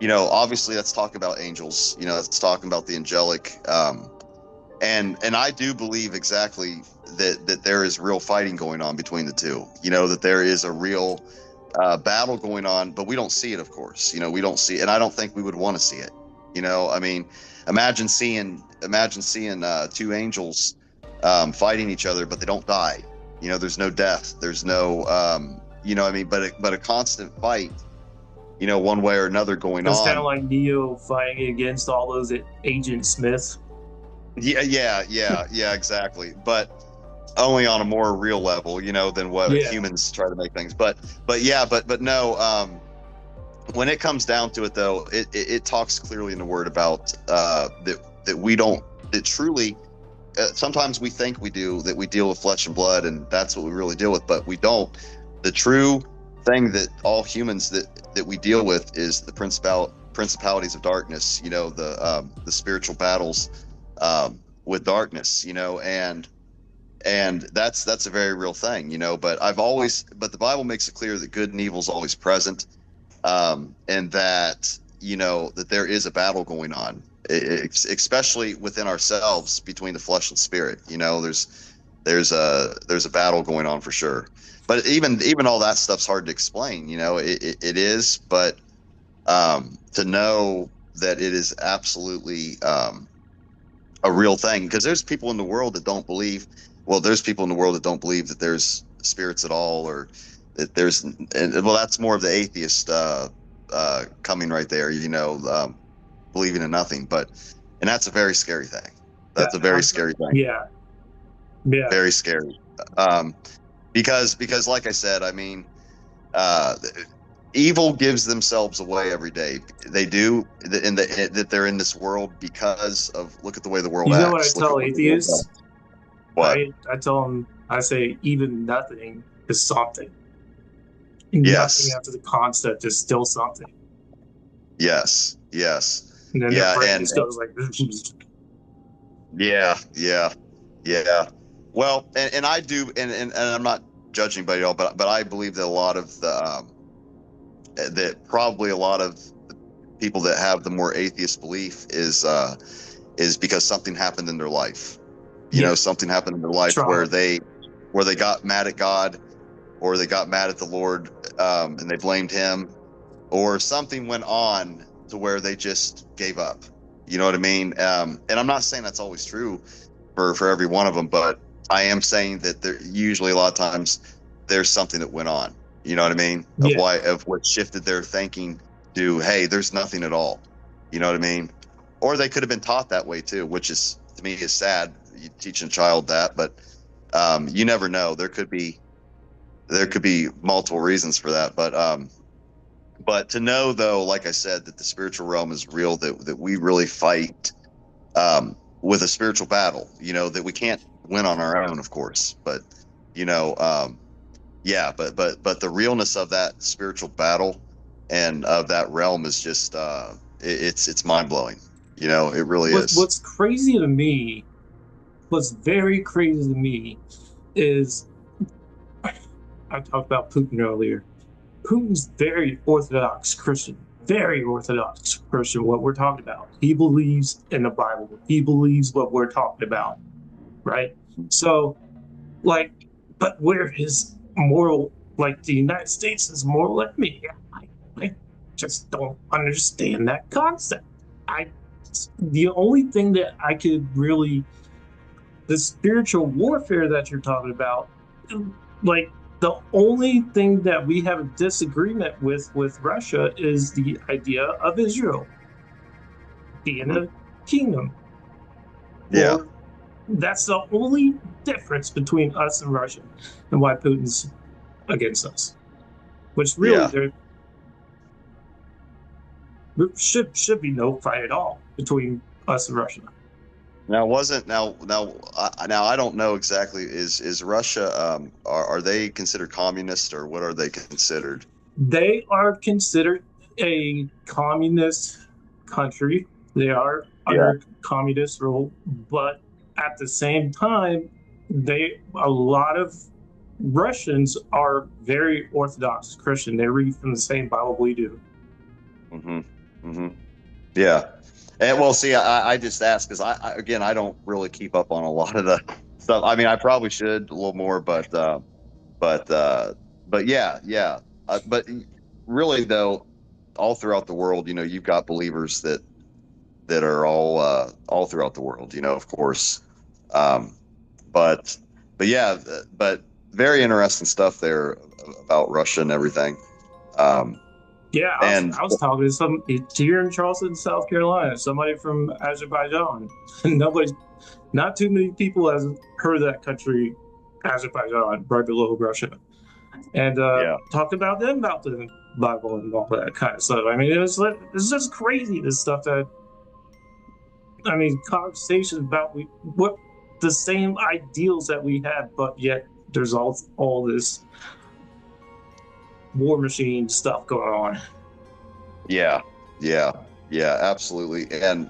C: obviously that's talking about angels. It's talking about the angelic, and I do believe exactly that there is real fighting going on between the two. That there is a real battle going on, but we don't see it, of course. We don't see it, and I don't think we would want to see it. I mean, imagine seeing two angels fighting each other, but they don't die. There's no death. There's no, but a constant fight, one way or another going on.
B: It's kind of like Neo fighting against all those Agent Smiths.
C: Yeah, exactly. But only on a more real level, than what humans try to make things. But no. When it comes down to it, though, it talks clearly in the Word about that we don't. That truly. Sometimes we think we do, that we deal with flesh and blood, and that's what we really deal with, but we don't. The true thing that all humans that we deal with is the principalities of darkness, the spiritual battles with darkness, and that's a very real thing, but the Bible makes it clear that good and evil is always present, and that that there is a battle going on, especially within ourselves, between the flesh and spirit. There's a battle going on for sure. But even all that stuff's hard to explain. It is, but to know that it is absolutely a real thing, because there's people in the world that don't believe. Well, there's people in the world that don't believe that there's spirits at all, or that there's. Well, that's more of the atheist coming right there. Believing in nothing, and that's a very scary thing. That's a very scary thing.
B: Yeah,
C: very scary. Because like I said, I mean, evil gives themselves away every day. They do, that they're in this world because of, look at the way the world acts.
B: You know what I tell atheists?
C: What?
B: I tell them, I say, even nothing is something.
C: Yes.
B: Nothing after the concept is still something.
C: Yes.
B: And then their brain just goes like,
C: yeah. Well, and I do, and I'm not judge anybody at all, but I believe that a lot of probably a lot of the people that have the more atheist belief is because something happened in their life. Something happened in their life
B: Trauma.
C: where they got mad at God, or they got mad at the Lord, and they blamed him, or something went on to where they just gave up. You know what I mean? And I'm not saying that's always true for every one of them, but I am saying that there usually a lot of times there's something that went on. You know what I mean? Of what shifted their thinking to, hey, there's nothing at all. You know what I mean? Or they could have been taught that way too, which is, to me, is sad. You teach a child that, but you never know. There could be multiple reasons for that, but to know, though, like I said, that the spiritual realm is real, that we really fight with a spiritual battle, that we can't win on our own, of course, but but the realness of that spiritual battle and of that realm is just it's mind-blowing. It really is.
B: What's crazy to me, what's very crazy to me is, I talked about Putin earlier. Putin's very Orthodox Christian, what we're talking about. He believes in the Bible. He believes what we're talking about, right? So, but we're his moral, the United States is moral enemy. I just don't understand that concept. The only thing that I could really, the spiritual warfare that you're talking about, the only thing that we have a disagreement with Russia is the idea of Israel being a kingdom.
C: Yeah.
B: That's the only difference between us and Russia, and why Putin's against us. Which really there should be no fight at all between us and Russia.
C: Now, I don't know exactly. Is Russia? Are they considered communist, or what are they considered?
B: They are considered a communist country. They are under communist rule, but at the same time, a lot of Russians are very Orthodox Christian. They read from the same Bible we do.
C: Mm-hmm. Mm-hmm. Yeah. And well, see, I just asked because I don't really keep up on a lot of the stuff. I mean, I probably should a little more, but yeah. But really, though, all throughout the world, you've got believers that are all throughout the world, of course. But very interesting stuff there about Russia and everything.
B: Yeah, I was talking to here in Charleston, South Carolina, somebody from Azerbaijan. Not too many people have heard of that country, Azerbaijan, right below Russia, and talked about them, about the Bible and all that kind of stuff. I mean, it's just crazy, this stuff conversations about what the same ideals that we have, but yet there's all this war machine stuff going on.
C: Yeah, absolutely. And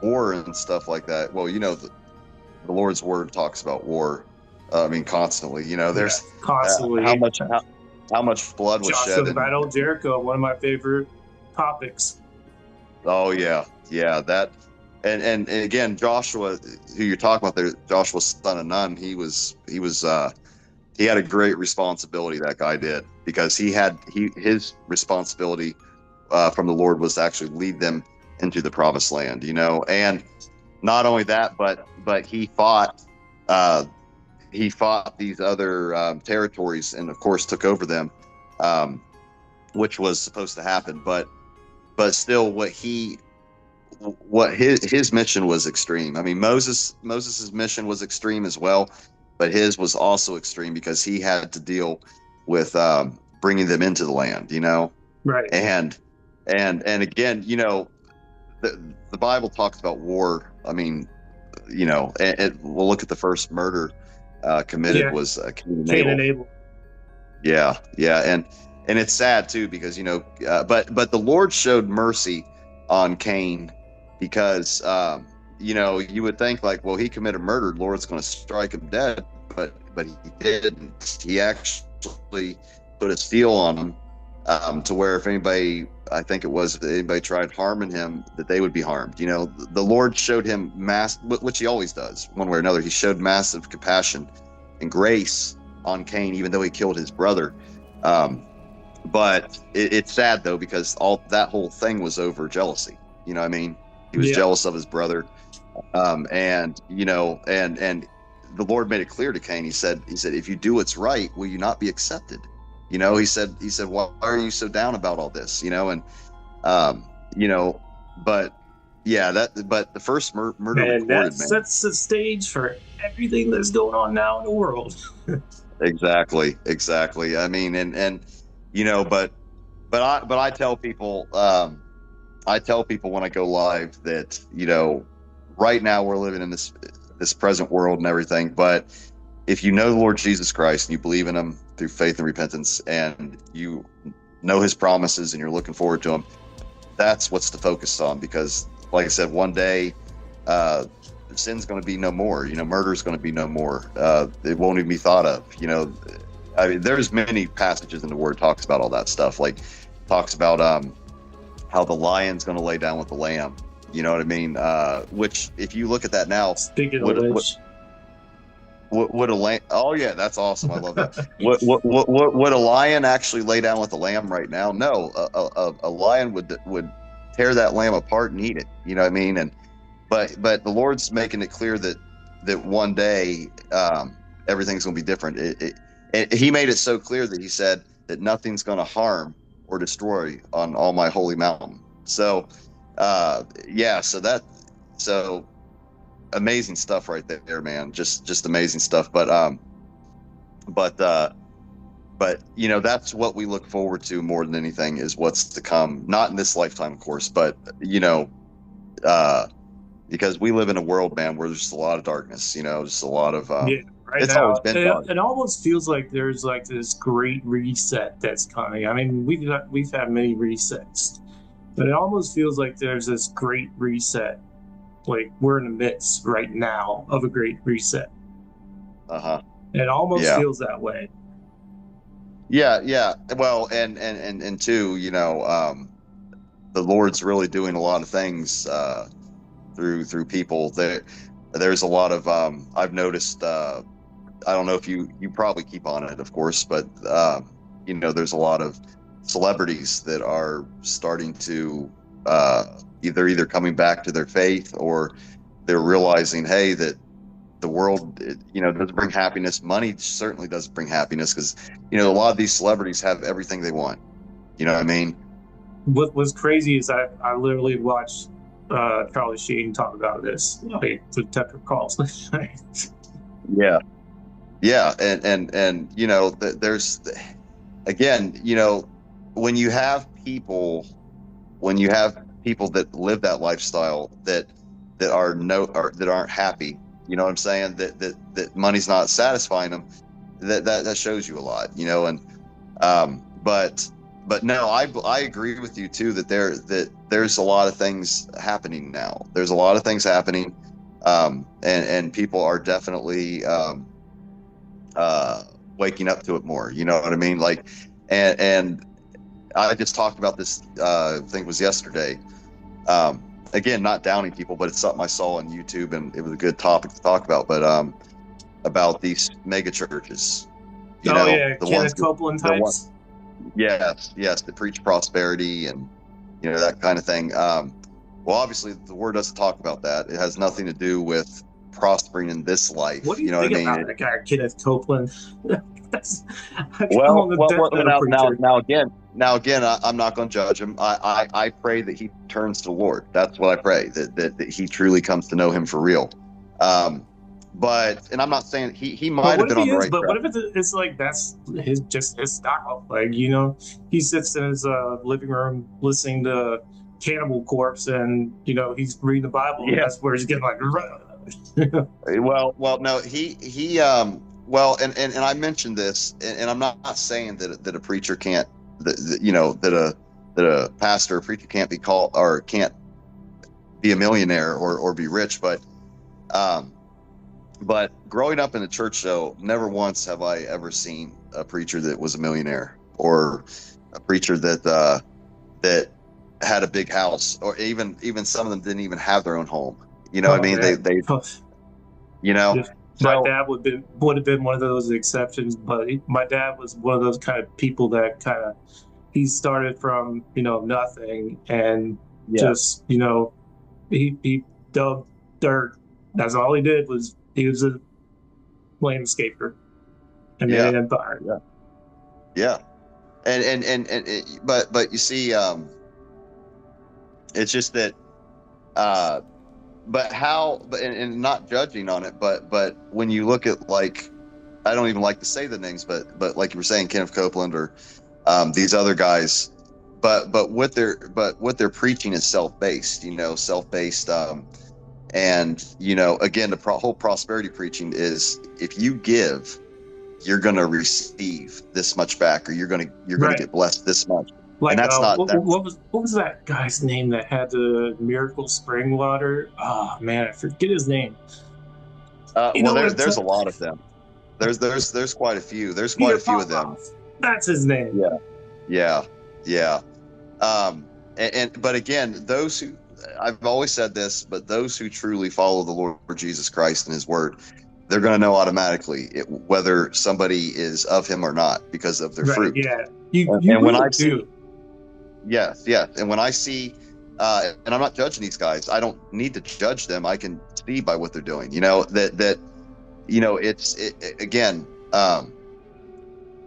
C: war and stuff like that. Well, the Lord's word talks about war. Constantly. There's
B: constantly
C: how much blood was shed.
B: Joshua Battle of Jericho, one of my favorite topics.
C: Oh yeah, that. And again, Joshua, who you're talking about there, Joshua, son of Nun, he had a great responsibility, that guy did, because his responsibility from the Lord was to actually lead them into the promised land, and not only that, but he fought these other territories, and of course took over them, which was supposed to happen, but still what his mission was extreme. I mean, Moses's mission was extreme as well, but his was also extreme because he had to deal with bringing them into the land,
B: Right.
C: And again, the Bible talks about war. I mean, we'll look at the first murder committed was Cain and Abel. Yeah, and it's sad too because but the Lord showed mercy on Cain because you would think he committed murder, the Lord's going to strike him dead, but he didn't. He actually put a seal on him, to where if anybody, I think it was, if anybody tried harming him, that they would be harmed. You know, the Lord showed him which he always does, one way or another. He showed massive compassion and grace on Cain, even though he killed his brother. But it's sad though, because that whole thing was over jealousy. You know what I mean? He was jealous of his brother. And you know, and the Lord made it clear to Cain. He said, if you do what's right, will you not be accepted? You know, he said, why are you so down about all this? You know, and, you know, but yeah, but the first murder recorded,
B: that sets the stage for everything that's going on now in the world.
C: Exactly. I mean, and, you know, but I tell people, when I go live that, you know, right now we're living in this present world and everything, but if you know the Lord Jesus Christ and you believe in him through faith and repentance, and you know his promises and you're looking forward to him, that's what's to focus on. Because like I said, one day sin's going to be no more. You know, murder is going to be no more. It won't even be thought of. You know, I mean, there's many passages in the word talks about all that stuff. Like talks about how the lion's going to lay down with the lamb. You know what I mean? Which, if you look at that now,
B: Speaking of which,
C: would a lion? Oh yeah, that's awesome. I love that. Would a lion actually lay down with a lamb right now? No, a lion would tear that lamb apart and eat it. You know what I mean? And but the Lord's making it clear that one day everything's going to be different. He made it so clear that he said that nothing's going to harm or destroy on all my holy mountain. So yeah, so amazing stuff right there, man. Just amazing stuff. But you know, that's what we look forward to more than anything, is what's to come. Not in this lifetime, of course, but you know, because we live in a world, man, where there's just a lot of darkness. You know, just a lot of
B: right
C: it's
B: now
C: always been dark.
B: it almost feels like there's like this great reset that's coming. I mean, we've had many resets, but it almost feels like there's this great reset. Like we're in the midst right now of a great reset. It almost feels that way.
C: Yeah. Well, and two, you know, the Lord's really doing a lot of things through people. There's a lot of I've noticed. I don't know if you probably keep on it, of course, but you know, there's a lot of celebrities that are starting to either coming back to their faith, or they're realizing, hey, that the world, you know, doesn't bring happiness. Money certainly doesn't bring happiness, because, you know, a lot of these celebrities have everything they want. You know what I mean?
B: What was crazy is I literally watched Charlie Sheen talk about this, like, to Tucker calls.
C: Yeah, and you know, there's, again, you know, when you have people that live that lifestyle that aren't happy, you know what I'm saying, that money's not satisfying them, that shows you a lot, you know. And but no, I agree with you too, that there's a lot of things happening now. There's a lot of things happening, and people are definitely waking up to it more, you know what I mean? Like, and I just talked about this, I think it was yesterday. Again, not downing people, but it's something I saw on YouTube, and it was a good topic to talk about. But about these mega churches, you know, the
B: Kenneth Copeland types.
C: Yes, that preach prosperity and, you know, that kind of thing. Well, obviously, the word doesn't talk about that. It has nothing to do with prospering in this life.
B: What do you
C: know
B: think
C: what I mean?
B: about that guy, Kenneth Copeland?
C: Now again, I'm not going to judge him. I pray that he turns to the Lord. That's what I pray, that he truly comes to know him for real. But, and I'm not saying he might have been on the right track.
B: But what if it's like that's his style? Like, you know, he sits in his living room listening to Cannibal Corpse, and, you know, he's reading the Bible. Yeah. And that's where he's getting like.
C: well, no, he well, and I mentioned this, and I'm not saying that a preacher can't, you know, that a pastor or preacher can't be called, or can't be a millionaire or be rich, but But growing up in the church, though, never once have I ever seen a preacher that was a millionaire, or a preacher that had a big house, or even some of them didn't even have their own home. You know what I mean?
B: Yeah.
C: They you know.
B: Just, my
C: So
B: dad would have been one of those exceptions, but my dad was one of those kind of people that kind of, he started from nothing, and
C: yeah,
B: just he dug dirt. That's all he did. Was he was a landscaper and made
C: yeah,
B: an empire.
C: yeah, yeah. But you see, it's just that but how, and not judging on it, but when you look at, like, I don't even like to say the names, but like you were saying, Kenneth Copeland, or these other guys, but what they're preaching is self-based, self-based, and again, the whole prosperity preaching is, if you give, you're going to receive this much back, or you're going to
B: Right.
C: get blessed this much.
B: Like,
C: And that's not
B: what was that guy's name that had the miracle spring water? Oh man, I forget his name.
C: well, there's a lot of them. There's quite a few. There's quite a few of them.
B: That's his name.
C: Yeah. But again, those who, I've always said this, but those who truly follow the Lord Jesus Christ and His Word, they're going to know automatically whether somebody is of Him or not, because of their fruit.
B: Yeah,
C: and when I do. Yes, and when I see, and I'm not judging these guys, I don't need to judge them. I can see by what they're doing. Again,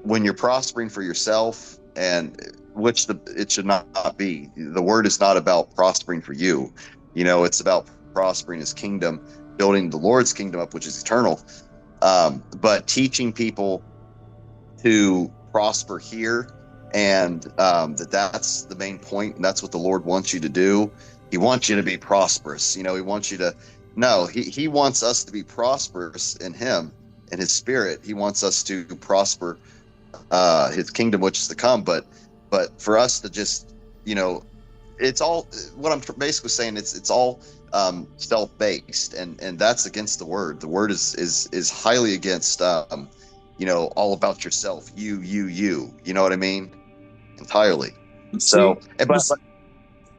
C: when you're prospering for yourself, and which it should not be. The Word is not about prospering for you. It's about prospering His kingdom, building the Lord's kingdom up, which is eternal. But teaching people to prosper here, and that's the main point, and that's what the Lord wants you to do. He wants you to be prosperous. He wants you to he wants us to be prosperous in Him, in His Spirit. He wants us to prosper His kingdom, which is to come. But for us to just, it's all, what I'm basically saying, it's all self-based, and that's against the Word. The Word is highly against all about yourself, you know what I mean, entirely. So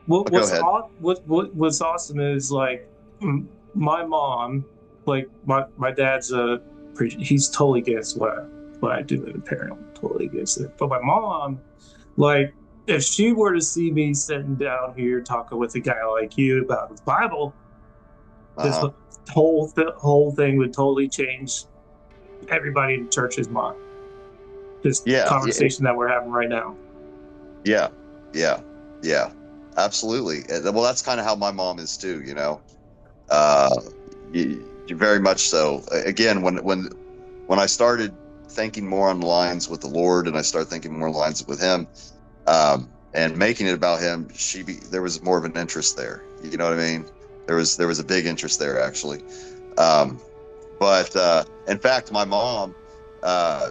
B: what's awesome is, like, my mom, like, my dad's a preacher. He's totally against what I do in paranormal, totally against it. But my mom, like, if she were to see me sitting down here talking with a guy like you about the Bible, this whole thing would totally change everybody in the church's mind. This conversation that we're having right now.
C: Yeah, absolutely. Well, that's kind of how my mom is too. Very much so. Again, when I started thinking more on the lines with the Lord, and I started thinking more on the lines with Him, and making it about Him, there was more of an interest there. You know what I mean? There was a big interest there, actually. But in fact, my mom,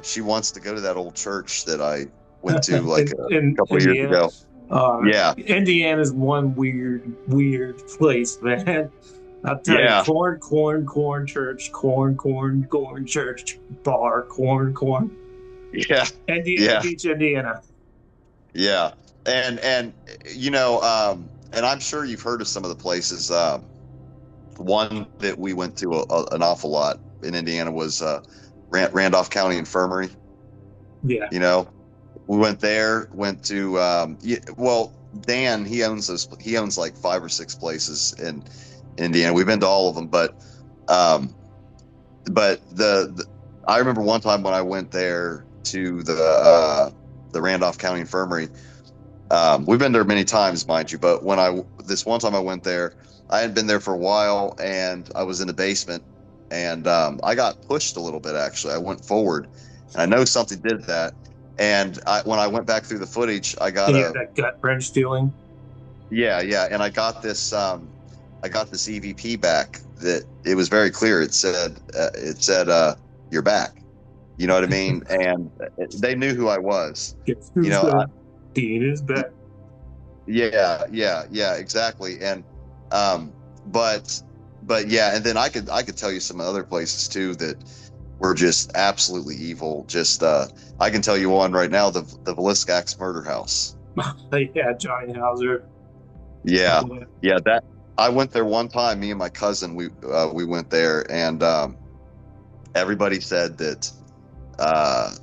C: she wants to go to that old church that I went to like a couple of years ago.
B: Indiana's one weird place, man. I'll tell you, corn church, corn church, bar, corn.
C: Yeah.
B: Indiana Beach, Indiana.
C: Yeah. And and I'm sure you've heard of some of the places. One that we went to an awful lot in Indiana was Randolph County Infirmary. Yeah. We went there, went to Dan, he owns like 5 or 6 places in Indiana. We've been to all of them, but I remember one time when I went there to the Randolph County Infirmary. We've been there many times, mind you, but this one time I went there, I had been there for a while, and I was in the basement, and I got pushed a little bit. Actually, I went forward, and I know something did that. And when I went back through the footage, I got
B: that gut wrench feeling.
C: Yeah, and I got this EVP back that it was very clear. It said you're back. You know what I mean? And they knew who I was.
B: Dean is back.
C: Yeah, exactly. And but but yeah, and then I could tell you some other places too that were just absolutely evil. Just I can tell you one right now, the Villiscax murder house.
B: Yeah, Johnny Hauser.
C: Yeah, yeah. That I went there one time. Me and my cousin, we went there, and everybody said that,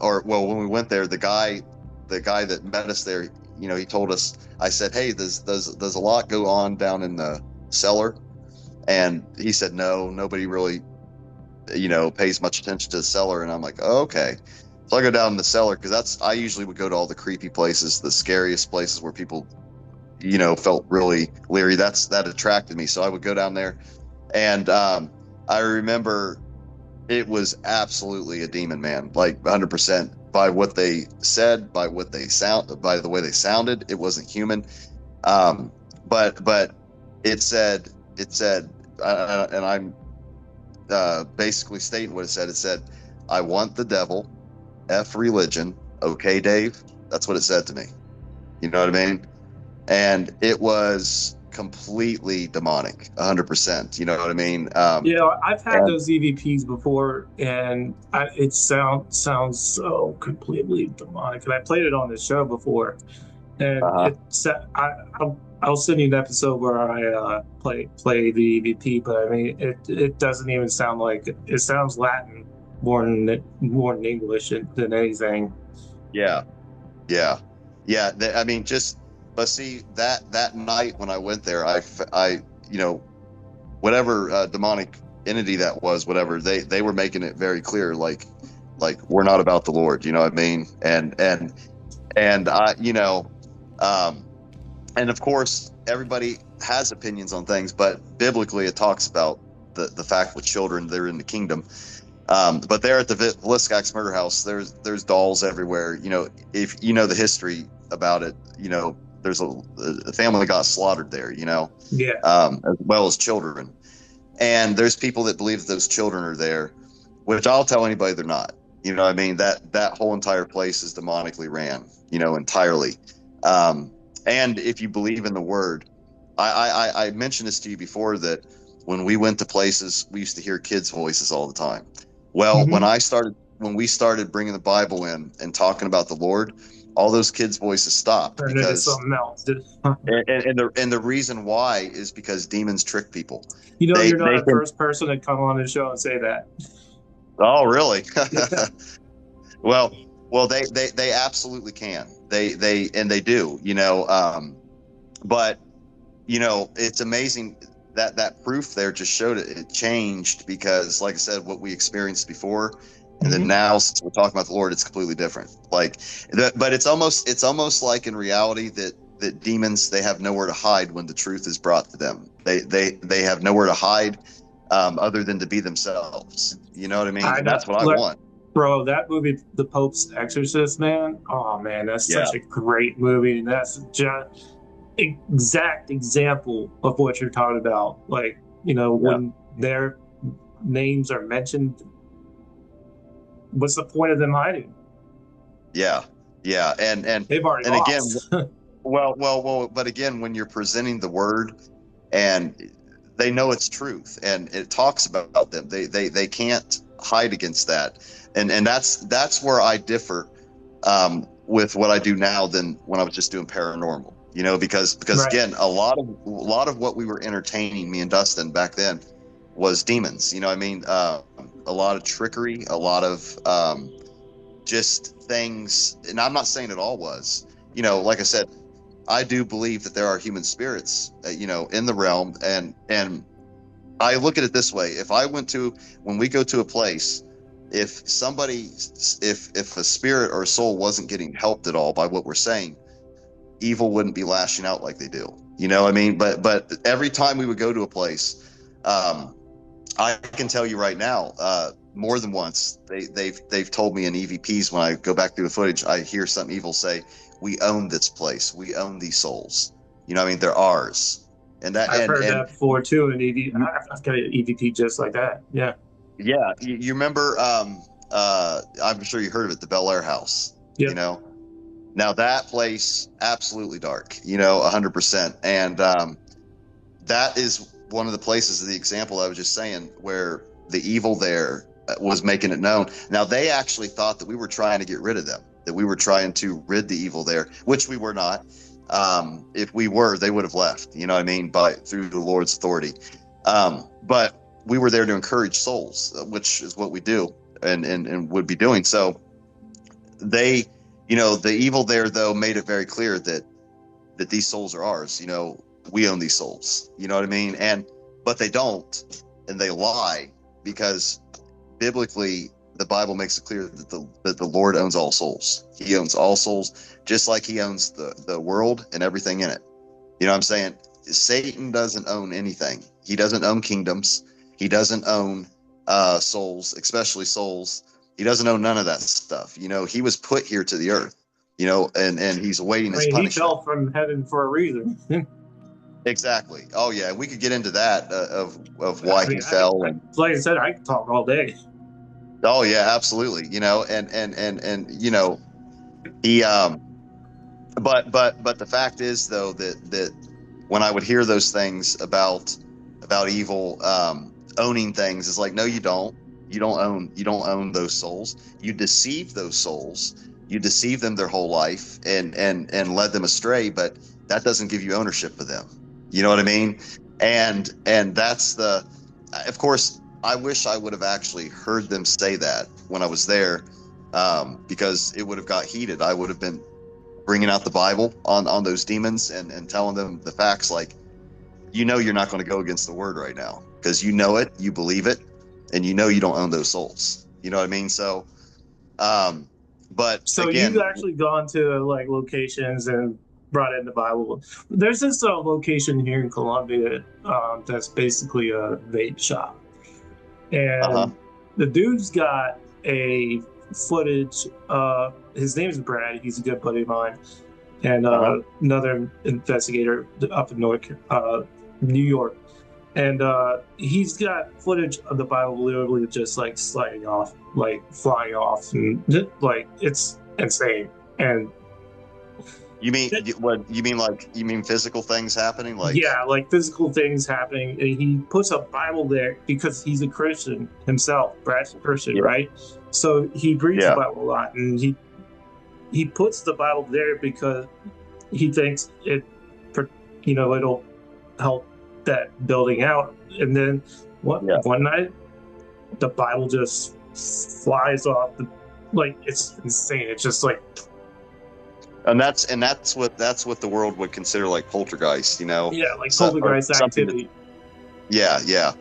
C: or well, when we went there, the guy that met us there, you know, he told us. I said, "Hey, does a lot go on down in the cellar?" And he said, "No, nobody really, you know, pays much attention to the cellar." And I'm like, oh, "Okay." So I go down in the cellar because I usually would go to all the creepy places, the scariest places where people, you know, felt really leery. That attracted me. So I would go down there, and I remember it was absolutely a demon, man, like 100%, by what they said, by what they sound, by the way they sounded. It wasn't human. But it said, and I'm basically stating what it said. It said, "I want the devil, F religion, okay, Dave." That's what it said to me. You know what I mean? And it was completely demonic, 100%. You know what I mean?
B: Yeah, I've had
C: and
B: those EVPs before, and it sounds so completely demonic. And I played it on the show before, and
C: uh-huh.
B: I'll send you an episode where I play the EVP. But I mean, it doesn't even sound like it sounds Latin more than English than anything.
C: Yeah, yeah, yeah. I mean, just but see that night when I went there, I you know, whatever demonic entity that was, whatever they were making it very clear, like we're not about the Lord. You know what I mean? And I, you know, um, and of course everybody has opinions on things, but biblically it talks about the fact with children, they're in the kingdom. But there at the Villiscax murder house, there's dolls everywhere. You know, if you know the history about it, you know, there's a family that got slaughtered there, you know,
B: Yeah.
C: as well as children. And there's people that believe that those children are there, which I'll tell anybody they're not. You know what I mean? That whole entire place is demonically ran, you know, entirely. And if you believe in the word, I mentioned this to you before, that when we went to places, we used to hear kids' voices all the time. Well, when we started bringing the Bible in and talking about the Lord, all those kids' voices stopped,
B: Turned into
C: because
B: something else.
C: and the reason why is because demons trick people.
B: You know, you're not
C: They
B: the
C: can.
B: first person to come on the show and say that.
C: Oh, really?
B: Yeah.
C: well, they absolutely can. They do. You know, but you know, it's amazing that proof there just showed it changed, because like I said, what we experienced before, and then now, since we're talking about the Lord, it's completely different. Like but it's almost like in reality that demons, they have nowhere to hide when the truth is brought to them. They have nowhere to hide, other than to be themselves. You know what I mean?
B: I
C: And
B: know.
C: that's what I want.
B: Bro, that movie, The Pope's Exorcist, man. Oh man, that's
C: Yeah.
B: such a great movie, and that's just exact example of what you're talking about. Like, you know,
C: Yeah.
B: when their names are mentioned, what's the point of them hiding?
C: Yeah. Yeah. And
B: They've already
C: again,
B: lost.
C: well, but again, when you're presenting the word, and they know it's truth, and it talks about them, they can't hide against that. And that's where I differ, with what I do now than when I was just doing paranormal. You know, because
B: Right.
C: again, a lot of what we were entertaining, me and Dustin, back then, was demons. You know what I mean? A lot of trickery, a lot of just things. And I'm not saying it all was. You know, like I said, I do believe that there are human spirits, you know, in the realm, and I look at it this way: when we go to a place, if a spirit or a soul wasn't getting helped at all by what we're saying, evil wouldn't be lashing out like they do. You know what I mean? But every time we would go to a place, I can tell you right now, more than once, they've told me in EVPs, when I go back through the footage, I hear some evil say, "We own this place. We own these souls. You know what I mean? They're ours." And that,
B: I've heard
C: and
B: that before too. And I've got an EVP just like that. Yeah.
C: yeah, you remember? I'm sure you heard of it, the Bel Air House.
B: Yep.
C: You know, now that place, absolutely dark. You know, 100%. And that is one of the places of the example I was just saying where the evil there was making it known. Now they actually thought that we were trying to get rid of them, that we were trying to rid the evil there, which we were not. If we were, they would have left, you know what I mean, through the Lord's authority. But we were there to encourage souls, which is what we do and would be doing. So they, you know, the evil there though made it very clear that these souls are ours. You know, we own these souls, you know what I mean? But they don't, and they lie, because biblically the Bible makes it clear that the Lord owns all souls. He owns all souls, just like he owns the world and everything in it. You know what I'm saying? Satan doesn't own anything. He doesn't own kingdoms. He doesn't own souls, especially souls. He doesn't own none of that stuff. You know, he was put here to the earth, you know, and he's awaiting his punishment.
B: He fell from heaven for a reason.
C: Exactly. Oh yeah, we could get into that of why he fell.
B: Like I said, I could talk all day.
C: Oh yeah, absolutely. You know, and you know, he but the fact is though that when I would hear those things about evil owning things, it's like, no, you don't. You don't own those souls. You deceive those souls. You deceive them their whole life and led them astray, but that doesn't give you ownership of them. You know what I mean? And that's of course, I wish I would have actually heard them say that when I was there, because it would have got heated. I would have been bringing out the Bible on those demons and telling them the facts, like, you know, you're not going to go against the word right now, because you know it, you believe it, and you know you don't own those souls. You know what I mean? So, but
B: so
C: again,
B: you've actually gone to like locations and brought in the Bible. There's this location here in Columbia that's basically a vape shop, and the dude's got a footage. His name is Brad. He's a good buddy of mine, and another investigator up in New York. And he's got footage of the Bible literally just like sliding off, like flying off, and like it's insane. And
C: you mean physical things happening? Like,
B: yeah, like physical things happening. And he puts a Bible there because he's a Christian himself. Brad's a Christian, right? So he reads the Bible a lot, and he puts the Bible there because he thinks it'll help that building out. And then one night the Bible just flies off like, it's insane. It's just like,
C: and that's what the world would consider like poltergeist, you know?
B: Yeah, like poltergeist activity.
C: Yeah.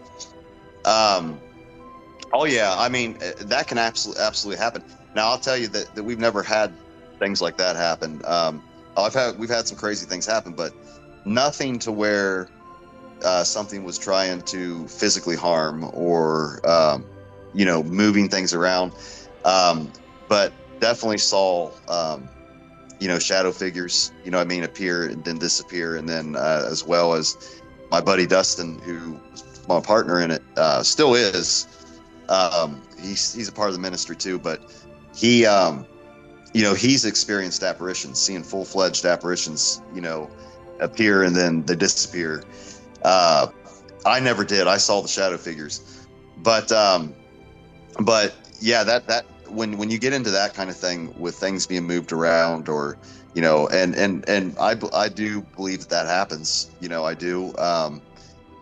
C: Oh yeah, I mean, that can absolutely happen. Now I'll tell you that we've never had things like that happen. We've had some crazy things happen, but nothing to where something was trying to physically harm or moving things around, but definitely saw shadow figures, you know what I mean, appear and then disappear. And then as well as my buddy Dustin, who was my partner in it, still is, he's a part of the ministry too, but he he's experienced apparitions, seeing full-fledged apparitions appear and then they disappear. I never did. I saw the shadow figures, but yeah, that when you get into that kind of thing with things being moved around, or and I do believe that happens. I do.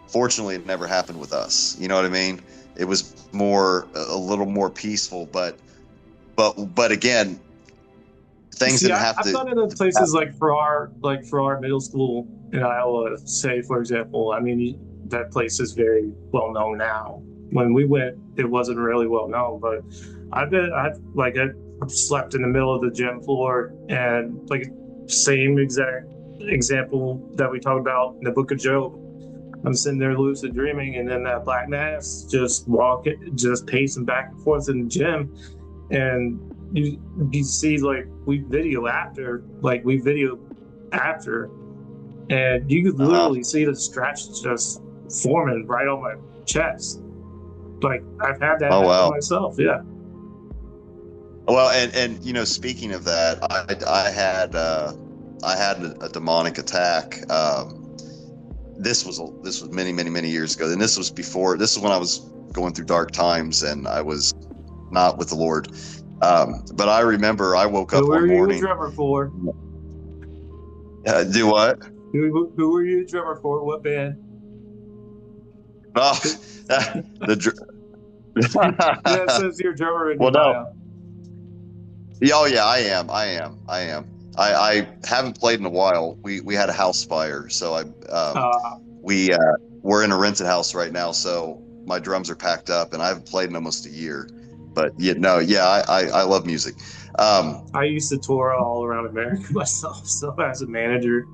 C: Fortunately, it never happened with us. You know what I mean? It was a little more peaceful, but again, things didn't have to.
B: I've gone into places like for our middle school in Iowa, say for example. I mean, that place is very well known now. When we went, it wasn't really well known, but I've slept in the middle of the gym floor, and like same exact example that we talked about in the book of Job. I'm sitting there lucid dreaming, and then that black mass just pacing back and forth in the gym, and you see like we video after, and you could literally see the stretch just forming right on my chest. Like, I've had that happen myself. Yeah.
C: Well, and speaking of that, I had a demonic attack this was many years ago, and this was when I was going through dark times and I was not with the Lord. But I remember I woke up one morning.
B: Who were you a drummer for?
C: Do what?
B: Who were you a drummer for? What band?
C: Oh,
B: Yeah, it says you're a drummer in
C: well,
B: your
C: no.
B: bio.
C: Oh yeah, I am. I haven't played in a while. We had a house fire, so we're in a rented house right now, so my drums are packed up, and I haven't played in almost a year. But I love music.
B: I used to tour all around America myself, so as a manager.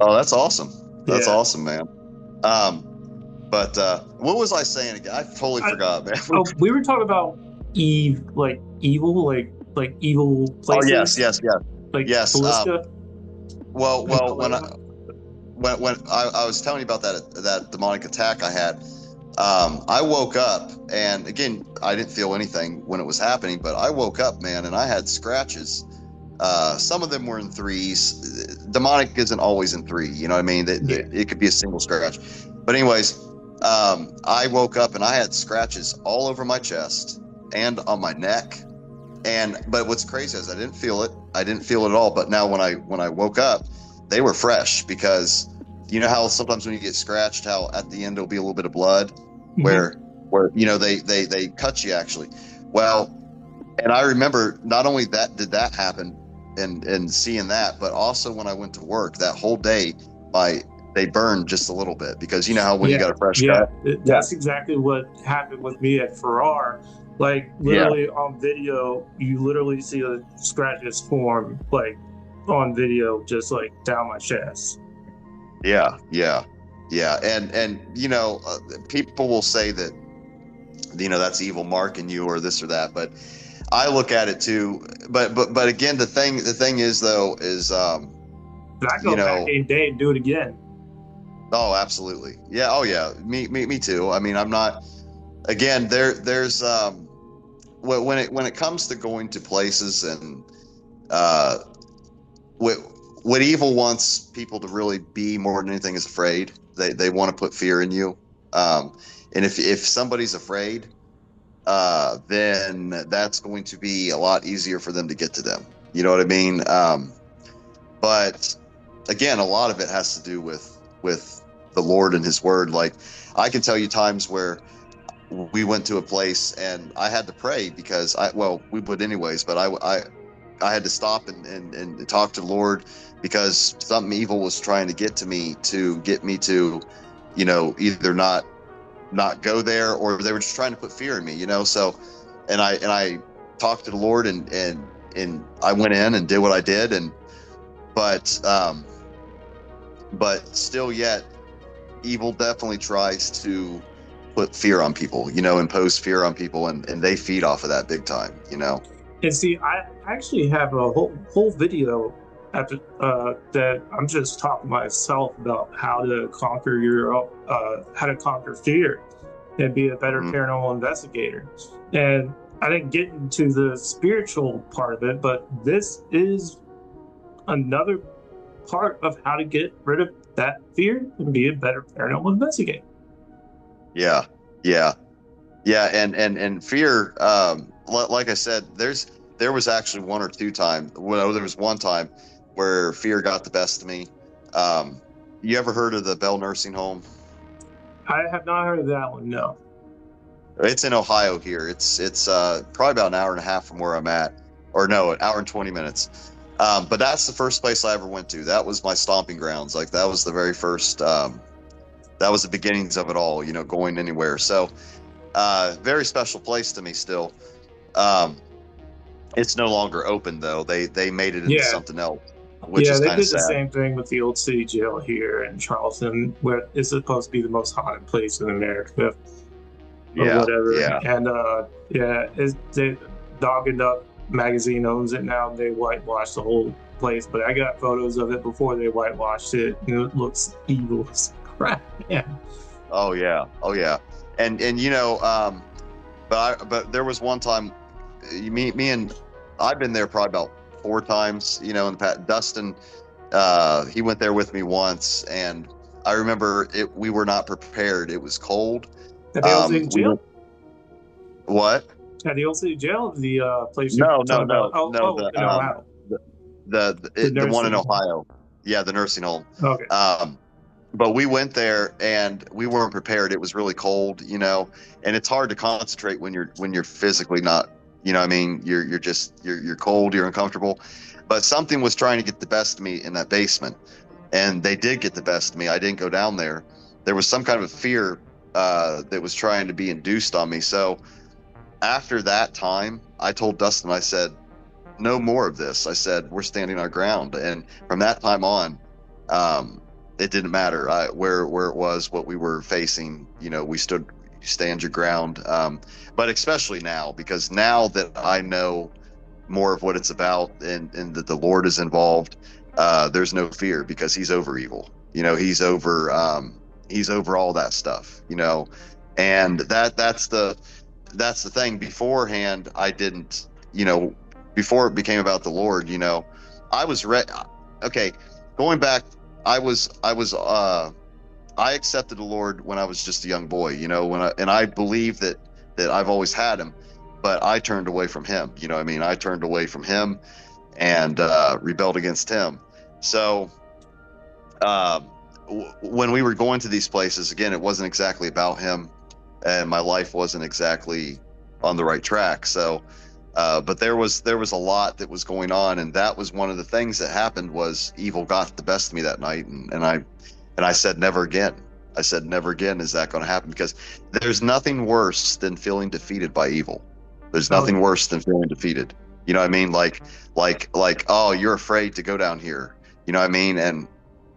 C: Oh, that's awesome. That's
B: Yeah.
C: awesome, man. But what was I saying again? I totally forgot, man.
B: We were talking about evil, like evil places.
C: Oh yes.
B: Like
C: yes.
B: Callisto.
C: Well, when I was telling you about that demonic attack I had, I woke up, and again, I didn't feel anything when it was happening, but I woke up, man, and I had scratches. Some of them were in threes. Demonic isn't always in three, you know what I mean? It could be a single scratch. But anyways, I woke up and I had scratches all over my chest and on my neck. But what's crazy is I didn't feel it. I didn't feel it at all. But now when I woke up, they were fresh, because you know how sometimes when you get scratched, how at the end there'll be a little bit of blood, where you know they cut you actually. Well, and I remember not only did that happen, and seeing that, but also when I went to work that whole day, they burned just a little bit, because you know how when you got a fresh cut.
B: That's exactly what happened with me at Farrar. Like literally on video, you literally see the scratches form like on video, just like down my chest.
C: Yeah. And you know, people will say that, you know, that's evil marking you or this or that, but I look at it too. But again, the thing is though is
B: I go back in day and do it again.
C: Oh, absolutely. Yeah. Oh yeah. Me too. I mean, I'm not. Again, there's when it comes to going to places and what evil wants people to really be more than anything is afraid. They want to put fear in you. And if somebody's afraid, then that's going to be a lot easier for them to get to them. You know what I mean? But again, a lot of it has to do with the Lord and His Word. Like I can tell you times where we went to a place and I had to pray, because we would anyways, but I had to stop and talk to the Lord, because something evil was trying to get me to, you know, either not go there, or they were just trying to put fear in me, you know. So, and I talked to the Lord, and I went in and did what I did, but still yet, evil definitely tries to put fear on people, you know, impose fear on people, and they feed off of that big time, you know.
B: And see, I actually have a whole video that I'm just talking myself about how to conquer fear and be a better paranormal investigator. And I didn't get into the spiritual part of it, but this is another part of how to get rid of that fear and be a better paranormal investigator.
C: Yeah. And fear, like I said, there was actually one or two times. Well, there was one time where fear got the best of me. You ever heard of the Bell Nursing Home? I
B: have not heard of that one. No.
C: It's in Ohio here. It's probably about an hour and a half from where I'm at, or no, an hour and 20 minutes. But that's the first place I ever went to. That was my stomping grounds. Like that was the very first. That was the beginnings of it all. You know, going anywhere. So, very special place to me still. It's no longer open though. They made it into something else, which is kind of sad.
B: They did the same thing with the old city jail here in Charleston, where it's supposed to be the most haunted place in America, or whatever. And the Dog and Duck magazine owns it now. They whitewashed the whole place, but I got photos of it before they whitewashed it. It looks evil as crap. Yeah.
C: Oh yeah. And you know, but there was one time. Me and I've been there probably about 4 times, you know, in the past. Dustin, he went there with me once, and I remember it. We were not prepared. It was cold.
B: At the old city
C: We
B: jail?
C: what?
B: At the old city jail? The place you're
C: No,
B: talking
C: no,
B: about?
C: no, no.
B: In Ohio.
C: The one in
B: Nursing.
C: Ohio. Yeah, the nursing home.
B: Okay.
C: But we went there and we weren't prepared. It was really cold, and it's hard to concentrate when you're physically not, I mean, you're cold, you're uncomfortable. But something was trying to get the best of me in that basement, and they did get the best of me. I didn't go down there. There was some kind of a fear that was trying to be induced on me. So after that time, I told Dustin, I said, no more of this. I said, we're standing our ground. And from that time on, it didn't matter where it was, what we were facing. We stand your ground. But especially now, because now that I know more of what it's about and that the Lord is involved, there's no fear because he's over evil. He's over all that stuff, and that's the thing. Beforehand, I didn't, before it became about the Lord, I was okay, going back, I accepted the Lord when I was just a young boy, and I believe that I've always had him, but I turned away from him. I turned away from him and rebelled against him. So when we were going to these places, again, it wasn't exactly about him, and my life wasn't exactly on the right track. So but there was a lot that was going on, and that was one of the things that happened. Was evil got the best of me that night, and I said, never again. I said, never again is that going to happen, because there's nothing worse than feeling defeated by evil. There's nothing worse than feeling defeated. You know what I mean? Like, oh, you're afraid to go down here. You know what I mean? And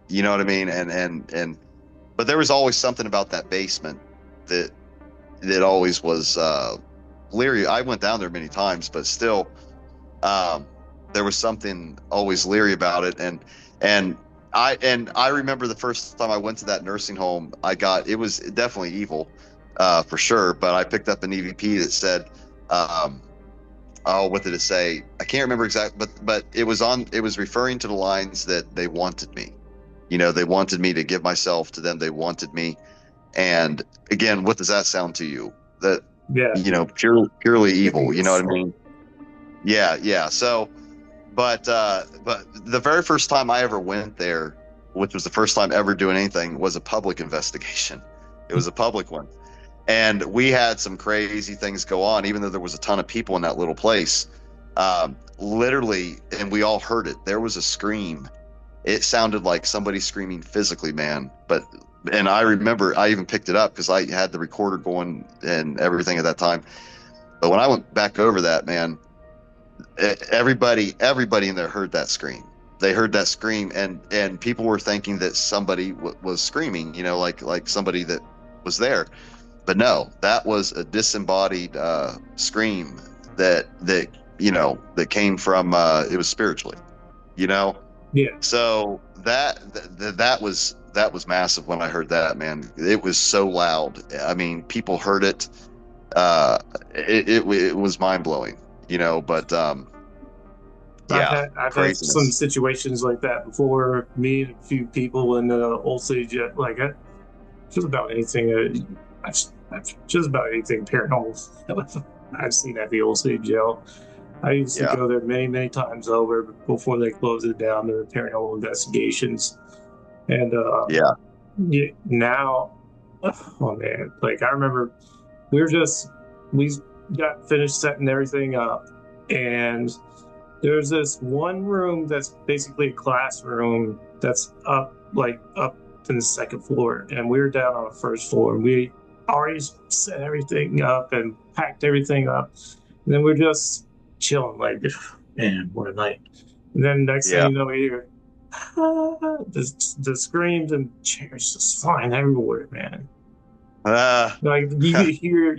C: you know what I mean? And but there was always something about that basement that always was leery. I went down there many times, but still, there was something always leery about it. And I remember the first time I went to that nursing home, it was definitely evil, for sure. But I picked up an EVP that said, what did it say? I can't remember exactly, but it was referring to the lines that they wanted me. They wanted me to give myself to them. They wanted me. And again, what does that sound to you? That, purely evil, you know what I mean? Yeah. So, but the very first time I ever went there, which was the first time ever doing anything, was a public investigation. It was a public one. And we had some crazy things go on, even though there was a ton of people in that little place. Literally, and we all heard it. There was a scream. It sounded like somebody screaming physically, man. And I remember I even picked it up because I had the recorder going and everything at that time. But when I went back over that, man, everybody in there heard that scream. They heard that scream, and people were thinking that somebody was screaming, like somebody that was there. But no, that was a disembodied scream that came from it was spiritually, Yeah. So that was massive when I heard that, man. It was so loud. I mean, people heard it. It was mind blowing, But
B: I've had some situations like that before. Me and a few people in the old city jet, just about anything. Just about anything paranormal I've seen at the old city jail. I used to go there many, many times over before they closed it down. The paranormal investigations, and now, oh man, I remember we got finished setting everything up, and there's this one room that's basically a classroom that's up in the second floor, and we were down on the first floor, and we already set everything up and packed everything up, and then we're just chilling, man, what a night. And then next thing you know, we hear the screams and chairs just flying everywhere, man. You could hear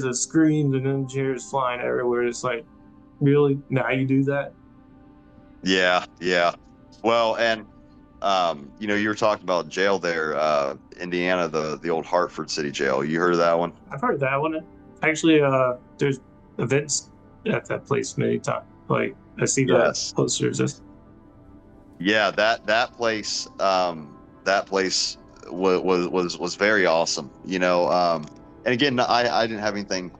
B: the screams and then chairs flying everywhere. It's like, really? Now you do that?
C: Yeah. Well, and you were talking about jail there, Indiana, the old Hartford City Jail. You heard of that one?
B: I've heard that one. Actually, there's events at that place many times. I see the posters.
C: Yeah, that place was very awesome, you know. And again, I didn't have anything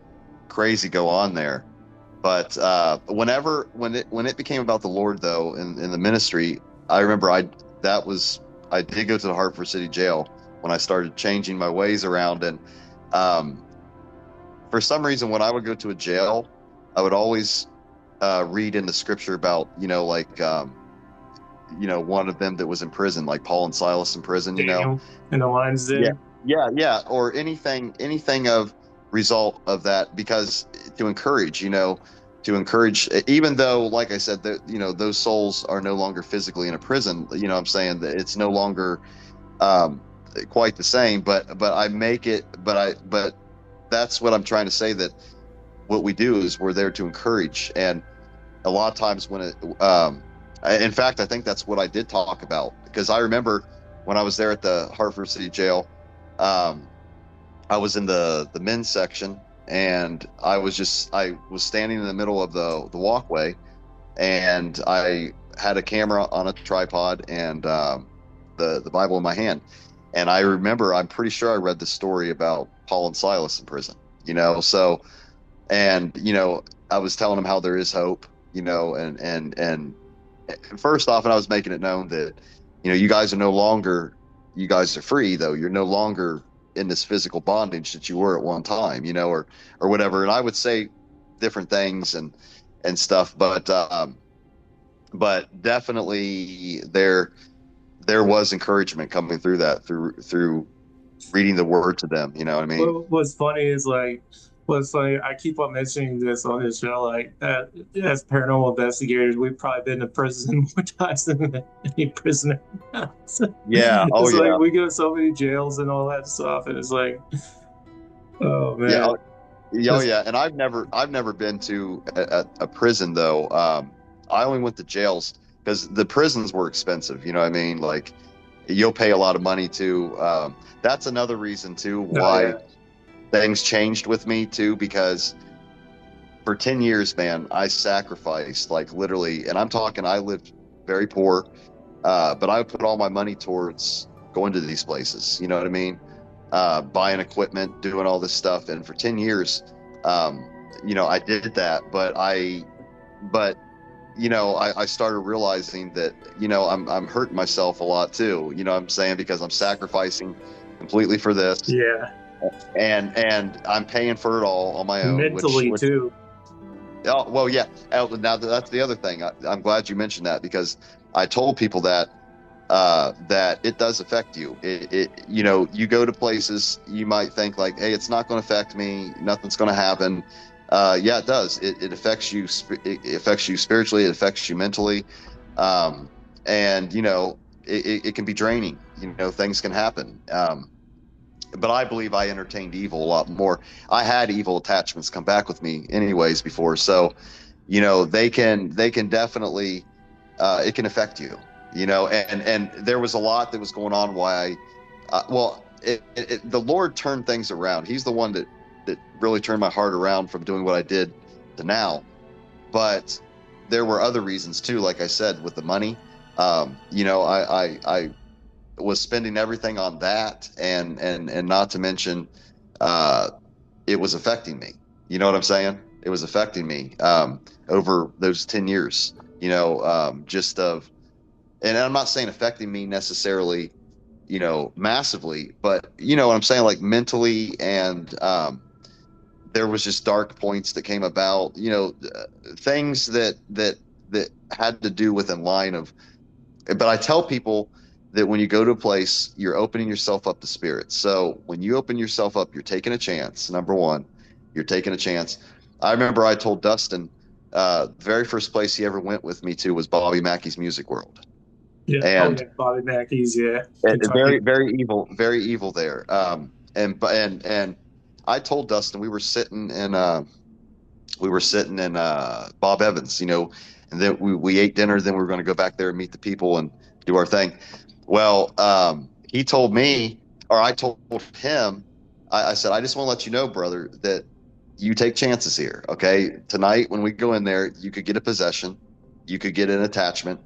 C: crazy go on there, but when it became about the Lord though in the ministry, I remember I did go to the Hartford City Jail when I started changing my ways around. And um, for some reason, when I would go to a jail, I would always read in the scripture about, one of them that was in prison, like Paul and Silas in prison,
B: Daniel in the lion's
C: Yeah,
B: den.
C: yeah, or anything of result of that, because to encourage, even though, like I said, that those souls are no longer physically in a prison. I'm saying that it's no longer um, quite the same, but I make it, but that's what I'm trying to say, that what we do is we're there to encourage. And a lot of times in fact, I think that's what I did talk about, because I remember when I was there at the Hartford City Jail, um, I was in the men's section, and I was standing in the middle of the walkway, and I had a camera on a tripod, and the Bible in my hand. And I remember, I'm pretty sure I read the story about Paul and Silas in prison, so, and, I was telling them how there is hope, and first off, and I was making it known that, you guys are free, though. You're no longer in this physical bondage that you were at one time, or whatever. And I would say different things and stuff, but definitely there was encouragement coming through that, through reading the word to them. You know what I mean?
B: What's funny is I keep on mentioning this on this show. Like, as paranormal investigators, we've probably been to prison more times than any prisoner.
C: Yeah. Oh
B: It's
C: yeah.
B: like we go to so many jails and all that stuff, and it's like, oh
C: Yeah.
B: man.
C: Oh yeah. And I've never been to a prison though. I only went to jails because the prisons were expensive. You know what I mean? Like, you'll pay a lot of money to. That's another reason too
B: Oh,
C: why
B: yeah.
C: things changed with me too, because for 10 years, man, I sacrificed, like, literally, and I'm talking, I lived very poor, but I would put all my money towards going to these places. You know what I mean? Buying equipment, doing all this stuff. And for 10 years, um, I did that, but, I started realizing that, I'm hurting myself a lot too. You know what I'm saying? Because I'm sacrificing completely for this,
B: Yeah,
C: and I'm paying for it all on my own,
B: mentally
C: which
B: too.
C: oh, well, yeah. Now that's the other thing. I'm glad you mentioned that, because I told people that it does affect you. You go to places, you might think like, hey, it's not going to affect me. Nothing's going to happen. Yeah, it does. It affects you. It affects you spiritually. It affects you mentally. Um, and it can be draining. Things can happen. But I believe I entertained evil a lot more. I had evil attachments come back with me anyways before. So, they can definitely, it can affect you, and there was a lot that was going on why the Lord turned things around. He's the one that really turned my heart around from doing what I did to now. But there were other reasons too, like I said, with the money. I was spending everything on that, and not to mention, uh, it was affecting me. You know what I'm saying? It was affecting me over those 10 years. Just of, and I'm not saying affecting me necessarily, massively, but you know what I'm saying, like mentally, and there was just dark points that came about. Things that had to do with in line of. But I tell people that when you go to a place, you're opening yourself up to spirits. So when you open yourself up, you're taking a chance. Number one, you're taking a chance. I remember I told Dustin, the very first place he ever went with me to was Bobby Mackey's Music World,
B: Yeah. Oh
C: and
B: yeah, Bobby Mackey's. Yeah,
C: very,
B: Kentucky.
C: very evil there. And I told Dustin, we were sitting in Bob Evans, and then we ate dinner. Then we were going to go back there and meet the people and do our thing. Well, he told me, or I told him, I said, I just want to let you know, brother, that you take chances here. Okay. Tonight, when we go in there, you could get a possession, you could get an attachment.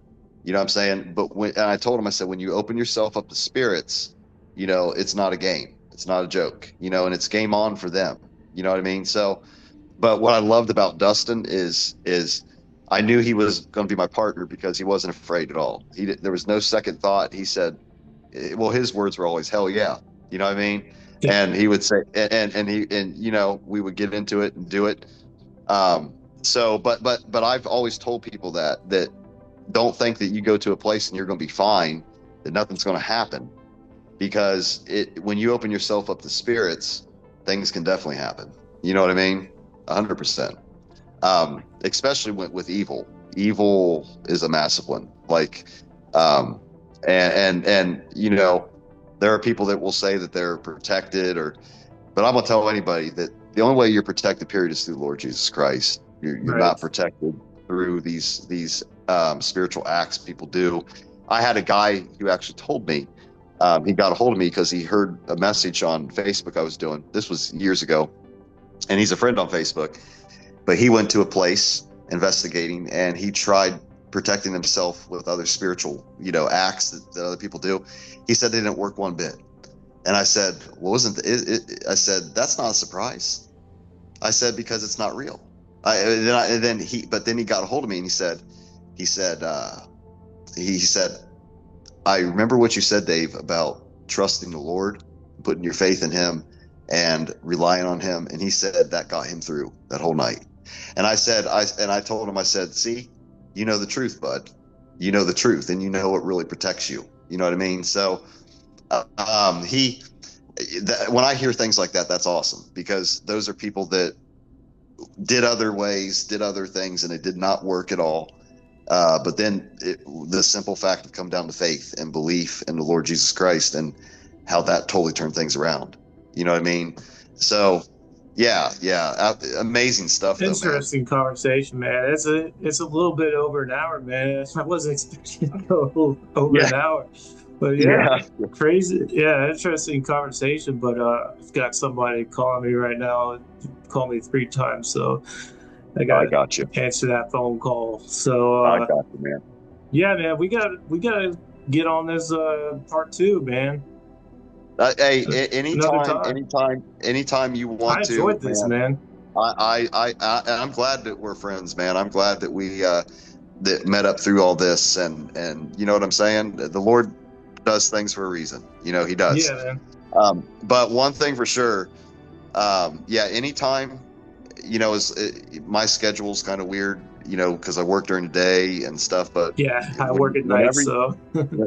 C: You know what I'm saying? And I told him, I said, when you open yourself up to spirits, it's not a game. It's not a joke, and it's game on for them. You know what I mean? So, but what I loved about Dustin is I knew he was going to be my partner because he wasn't afraid at all. There was no second thought. He said, well, his words were always "hell yeah," you know what I mean?
B: Yeah.
C: And he would say, and we would get into it and do it. So, but I've always told people that don't think that you go to a place and you're going to be fine, that nothing's going to happen, because when you open yourself up to spirits, things can definitely happen. You know what I mean? 100%. Especially with evil. Evil is a massive one. Like, and there are people that will say that they're protected, but I'm gonna tell anybody that the only way you're protected, period, is through the Lord Jesus Christ. You're
B: Right.
C: not protected through these spiritual acts people do. I had a guy who actually told me, he got a hold of me because he heard a message on Facebook I was doing. This was years ago, and he's a friend on Facebook. But he went to a place investigating, and he tried protecting himself with other spiritual, acts that other people do. He said they didn't work one bit. And I said, well, I said, that's not a surprise. I said, because it's not real. Then he got a hold of me, and he said, I remember what you said, Dave, about trusting the Lord, putting your faith in him and relying on him. And he said that got him through that whole night. And I told him, I said, see, you know the truth, bud. You know the truth, and you know what really protects you. You know what I mean? So, when I hear things like that, that's awesome, because those are people that did other things, and it did not work at all. But then the simple fact of come down to faith and belief in the Lord Jesus Christ, and how that totally turned things around. You know what I mean? So, yeah, amazing stuff.
B: Interesting conversation, man. It's a little bit over an hour, man. I wasn't expecting to go over an hour, but crazy. Yeah, interesting conversation. But I've got somebody calling me right now. Called me 3 times, so I got
C: you.
B: Answer that phone call. So
C: I got you, man.
B: Yeah, man. We gotta get on this part 2, man.
C: Hey, anytime you want to.
B: I enjoyed this, man.
C: I'm glad that we're friends, man. I'm glad that we that met up through all this, and you know what I'm saying? The Lord does things for a reason. He does.
B: Yeah, man.
C: But one thing for sure, anytime, my schedule's kind of weird, because I work during the day and stuff. But
B: yeah, I work at night, so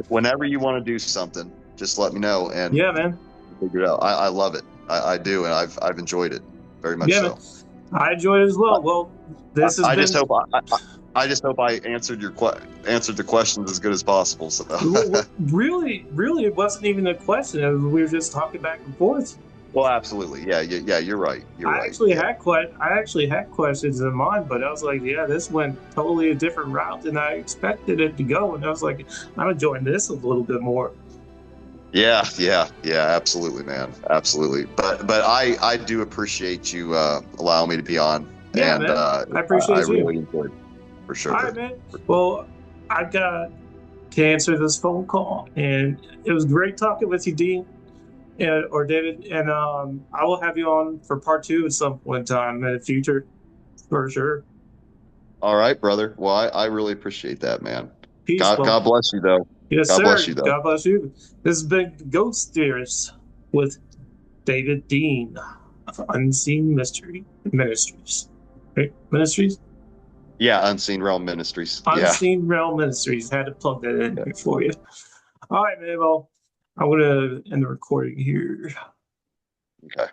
C: whenever you want to do something, just let me know. And
B: yeah, man,
C: figure it out. I love it. I do, and I've enjoyed it very much.
B: Yeah, so I enjoyed it as well. Well, this is.
C: I just hope I answered the questions as good as possible. So
B: really, it wasn't even a question. We were just talking back and forth.
C: Well, absolutely, yeah. You're right.
B: I actually had questions in mind, but I was like, yeah, this went totally a different route than I expected it to go, and I was like, I'm enjoying this a little bit more.
C: Yeah, absolutely, man, absolutely. But I do appreciate you allowing me to be on.
B: Yeah, and man. I appreciate you.
C: I really enjoyed it, for sure.
B: All right, man. Well, I got to answer this phone call, and it was great talking with you, Dean, or David. And I will have you on for part 2 at some point in time in the future, for sure.
C: All right, brother. Well, I really appreciate that, man.
B: Peace.
C: God bless you, though.
B: Yes,
C: God
B: sir.
C: bless you, though.
B: God bless you. This has been Ghost Theorist with David Dean of Unseen Ministries. Right? Ministries?
C: Yeah, Unseen Realm Ministries.
B: Unseen Realm Ministries. Had to plug that in there for you. All right, man. Well, I'm going to end the recording here.
C: Okay.